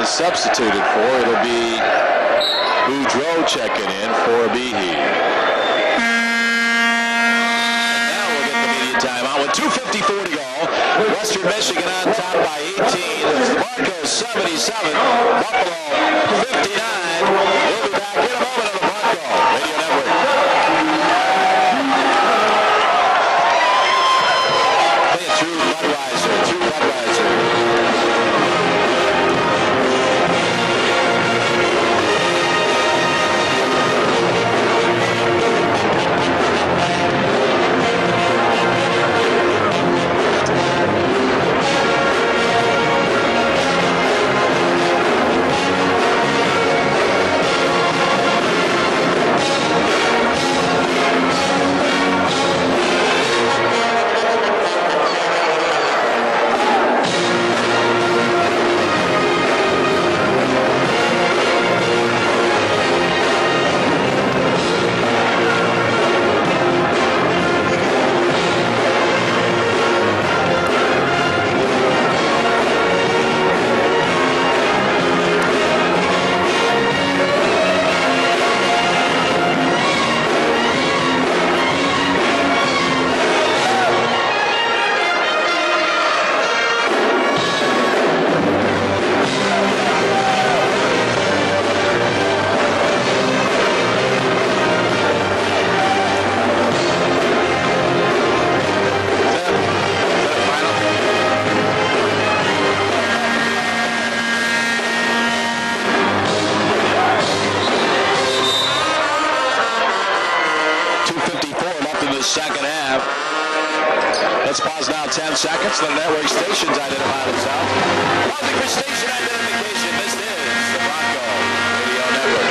is substituted for. It'll be Boudreau checking in for Behe. Now we'll get the media timeout with 2:54 to go. Western Michigan on top by 18. It's the Broncos 77, Buffalo 59. We'll be back in a moment on the Bronco Radio Network. seconds. The network stations identify themselves. Pausing for station identification. This is the Bronco Radio Network.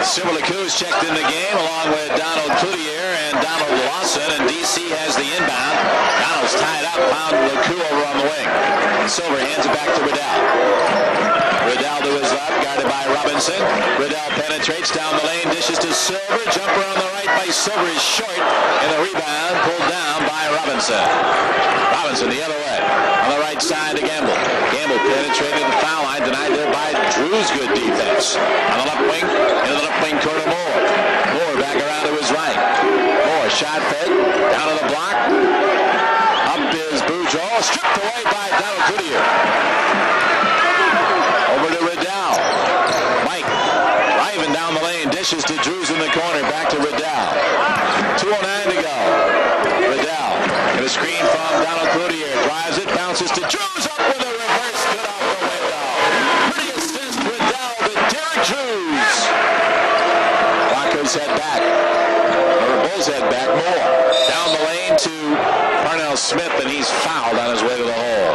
Silver LeCoux checked in the game along with Donald Cloutier and Donald Lawson, and DC has the inbound. Donald's tied up, found LeCoux over on the wing. Silver hands it back to Riddell. Riddell to his left, guarded by Robinson. Riddell penetrates down the lane, dishes to Silver. Jumper on the right by Silver is short, and the rebound pulled down by Robinson. Robinson the other way. On the right side to Gamble. Gamble penetrated the foul line, denied there by Drew's good defense. On the left wing, into the left wing corner, Moore. Moore back around to his right. Moore shot fake, down to the block. Up is Boudreau, stripped away by Donald Cloutier. Over to Riddell. Mike driving down the lane, dishes to Drews in the corner, back to Riddell. 2:09 to go. Riddell in a screen from Donald Cloutier, drives it, bounces to Drews, up with a reverse, good off the window. Pretty assist, Riddell to Derek Drews. Broncos head back, or Bulls head back. Moore down the lane to Parnell Smith, and he's fouled on his way to the hole.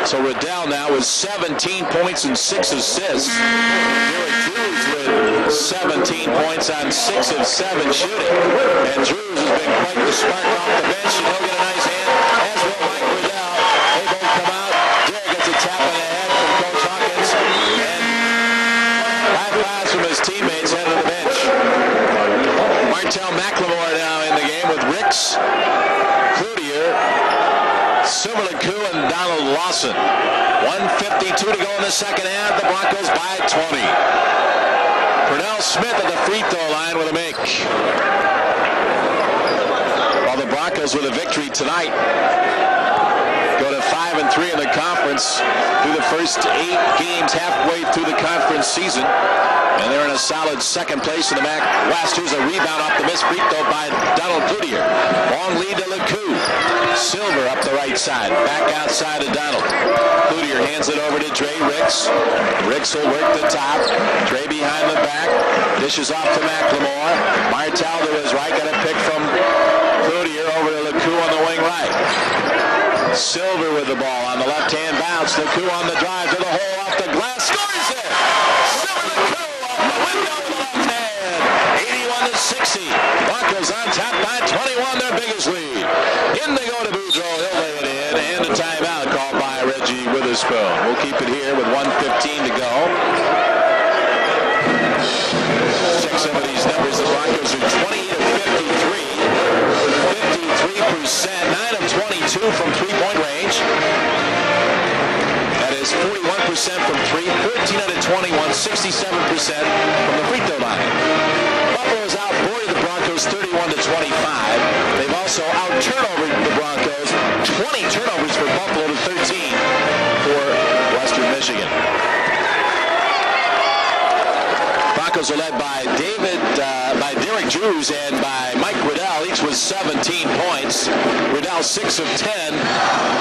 So Riddell now with 17 points and 6 assists. Derek Drews with 17 points on 6 of 7 shooting. And Drews has been quite the spark off the bench, and he'll get a nice hand, as will Mike Riddell. They both come out. Derek gets a tap in the head from Coach Hawkins, and high pass from his teammates headed to the bench. Martell McLemore now in the game with Ricks, Cloutier, Silver LeCoux, and Donald Lawson. 1:52 to go in the second half. The Broncos by 20. Pernell Smith at the free throw line with a make. While the Broncos with a victory tonight go to 5-3 in the conference through the first 8 games halfway through the conference season. And they're in a solid second place in the MAC West. Here's a rebound off the missed free throw by Donald Cloutier. Long lead to LeCoux. Silver up the right side. Back outside to Donald. Cloutier hands it over to Dre Ricks. Ricks will work the top. Dre behind the back. Dishes off to McLemore. Martell to his right. Got a pick from Cloutier over to LeCoux on the wing right. Silver with the ball on the left-hand bounce. LeCoux on the drive to the hole off the glass. Scores it! Silver LeCoux off the window with the left hand. 81-60. Broncos on top by 21, their biggest lead. In they go to Boudreau. He'll lay it in. And a timeout called by Reggie Witherspoon. We'll keep it here with 1:15 to go. Check some of these numbers. The Broncos are 20 of 53. 53%. 9 of 22 from three-point range. That is 41% from 3. 13 out of 21. 67% from the free throw line. Buffalo's outboarded the Broncos 31-25. They've also out-turnovered the Broncos. 20 turnovers for Buffalo to 13 for Western Michigan. Broncos are led by Derek Drews and by Mike Riddell, each with 17 points. Riddell 6 of 10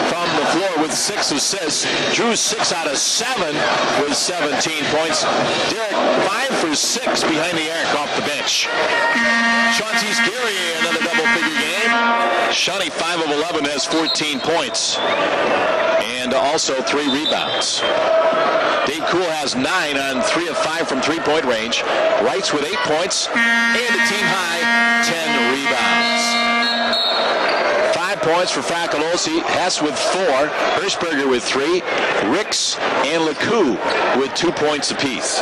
from the floor with 6 assists. Drews 6 out of 7 with 17 points. Derek 5 for 6 behind the arc off the bench. Chauncey Guerrier, another double-figure game. Shawnee 5 of 11 has 14 points and also 3 rebounds. Dave Cool has 9 on 3 of 5 from three-point range. Wrights with 8 points and a team-high 10 rebounds. 5 points for Faculossi. Hess with 4. Hirschberger with 3. Ricks and LeCoux with 2 points apiece.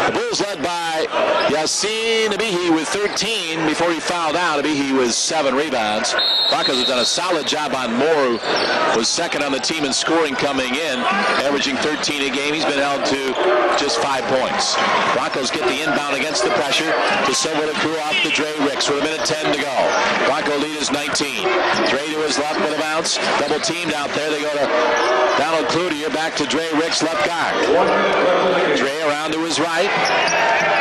The Bulls led by Yassine Abihi with 13 before he fouled out. Abihi with 7 rebounds. Broncos have done a solid job on Moore, who was second on the team in scoring coming in, averaging 13 a game. He's been held to just 5 points. Broncos get the inbound against the pressure to Silver LeCoux off to Dre Ricks with 1:10 to go. Bronco lead is 19. Dre to his left with a bounce. Double teamed out there. They go to Donald Cloutier, back to Dre Ricks, left guard. Dre around to his right.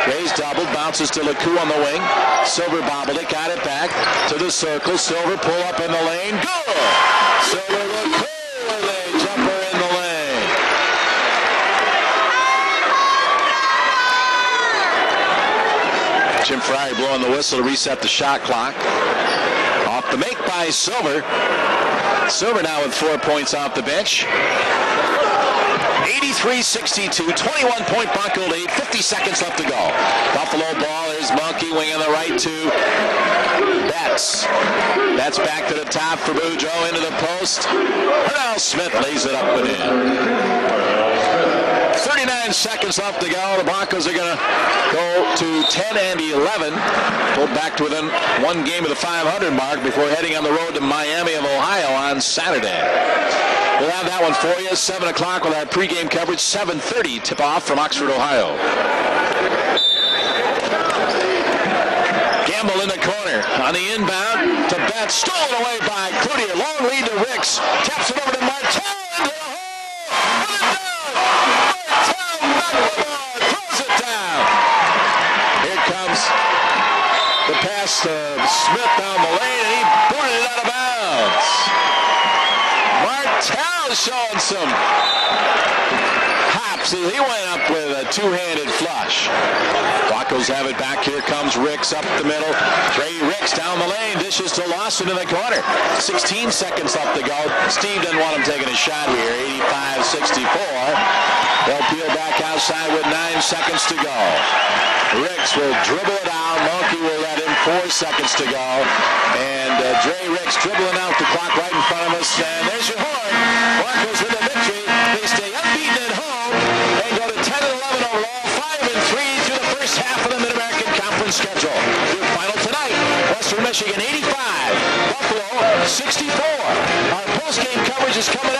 Gray's doubled, bounces to LeCoux on the wing. Silver bobbled it, got it back to the circle. Silver pull up in the lane. Good! Silver LeCoux with a jumper in the lane. Jim Fryer blowing the whistle to reset the shot clock. Off the make by Silver. Silver now with 4 points off the bench. 83-62, 21-point Bronco lead, 50 seconds left to go. Buffalo ball, here's Monkey, wing on the right to Betts. Betts back to the top for Boudreau, into the post. Hernell Smith lays it up and in. 39 seconds left to go. The Broncos are going to go to 10 and 11. Pulled back to within one game of the 500 mark before heading on the road to Miami of Ohio on Saturday. We'll have that one for you. 7 o'clock with our pregame coverage. 7:30 tip-off from Oxford, Ohio. Gamble in the corner. On the inbound to Betts. Stolen away by Cloutier. Long lead to Ricks. Taps it over to Martel. Into the hole. Put it down. Martel back the ball. Throws it down. Here comes the pass to Smith down the lane, and he booted it out of bounds. Martel showing some hops. He went up with a two-handed flush. Broncos have it back. Here comes Ricks up the middle. Trey Ricks down the lane. Dishes to Lawson in the corner. 16 seconds left to go. Steve doesn't want him taking a shot here. 85-64. They'll peel back outside with 9 seconds to go. Ricks will dribble it out. Monkey will let him. 4 seconds to go. And Dre Ricks dribbling out the clock right in front of us. And there's your horn. Broncos with a victory. They stay unbeaten at home and go to 10-11 overall. 5-3 through the first half of the Mid-American Conference schedule. Your final tonight, Western Michigan 85, Buffalo 64. Our post-game coverage is coming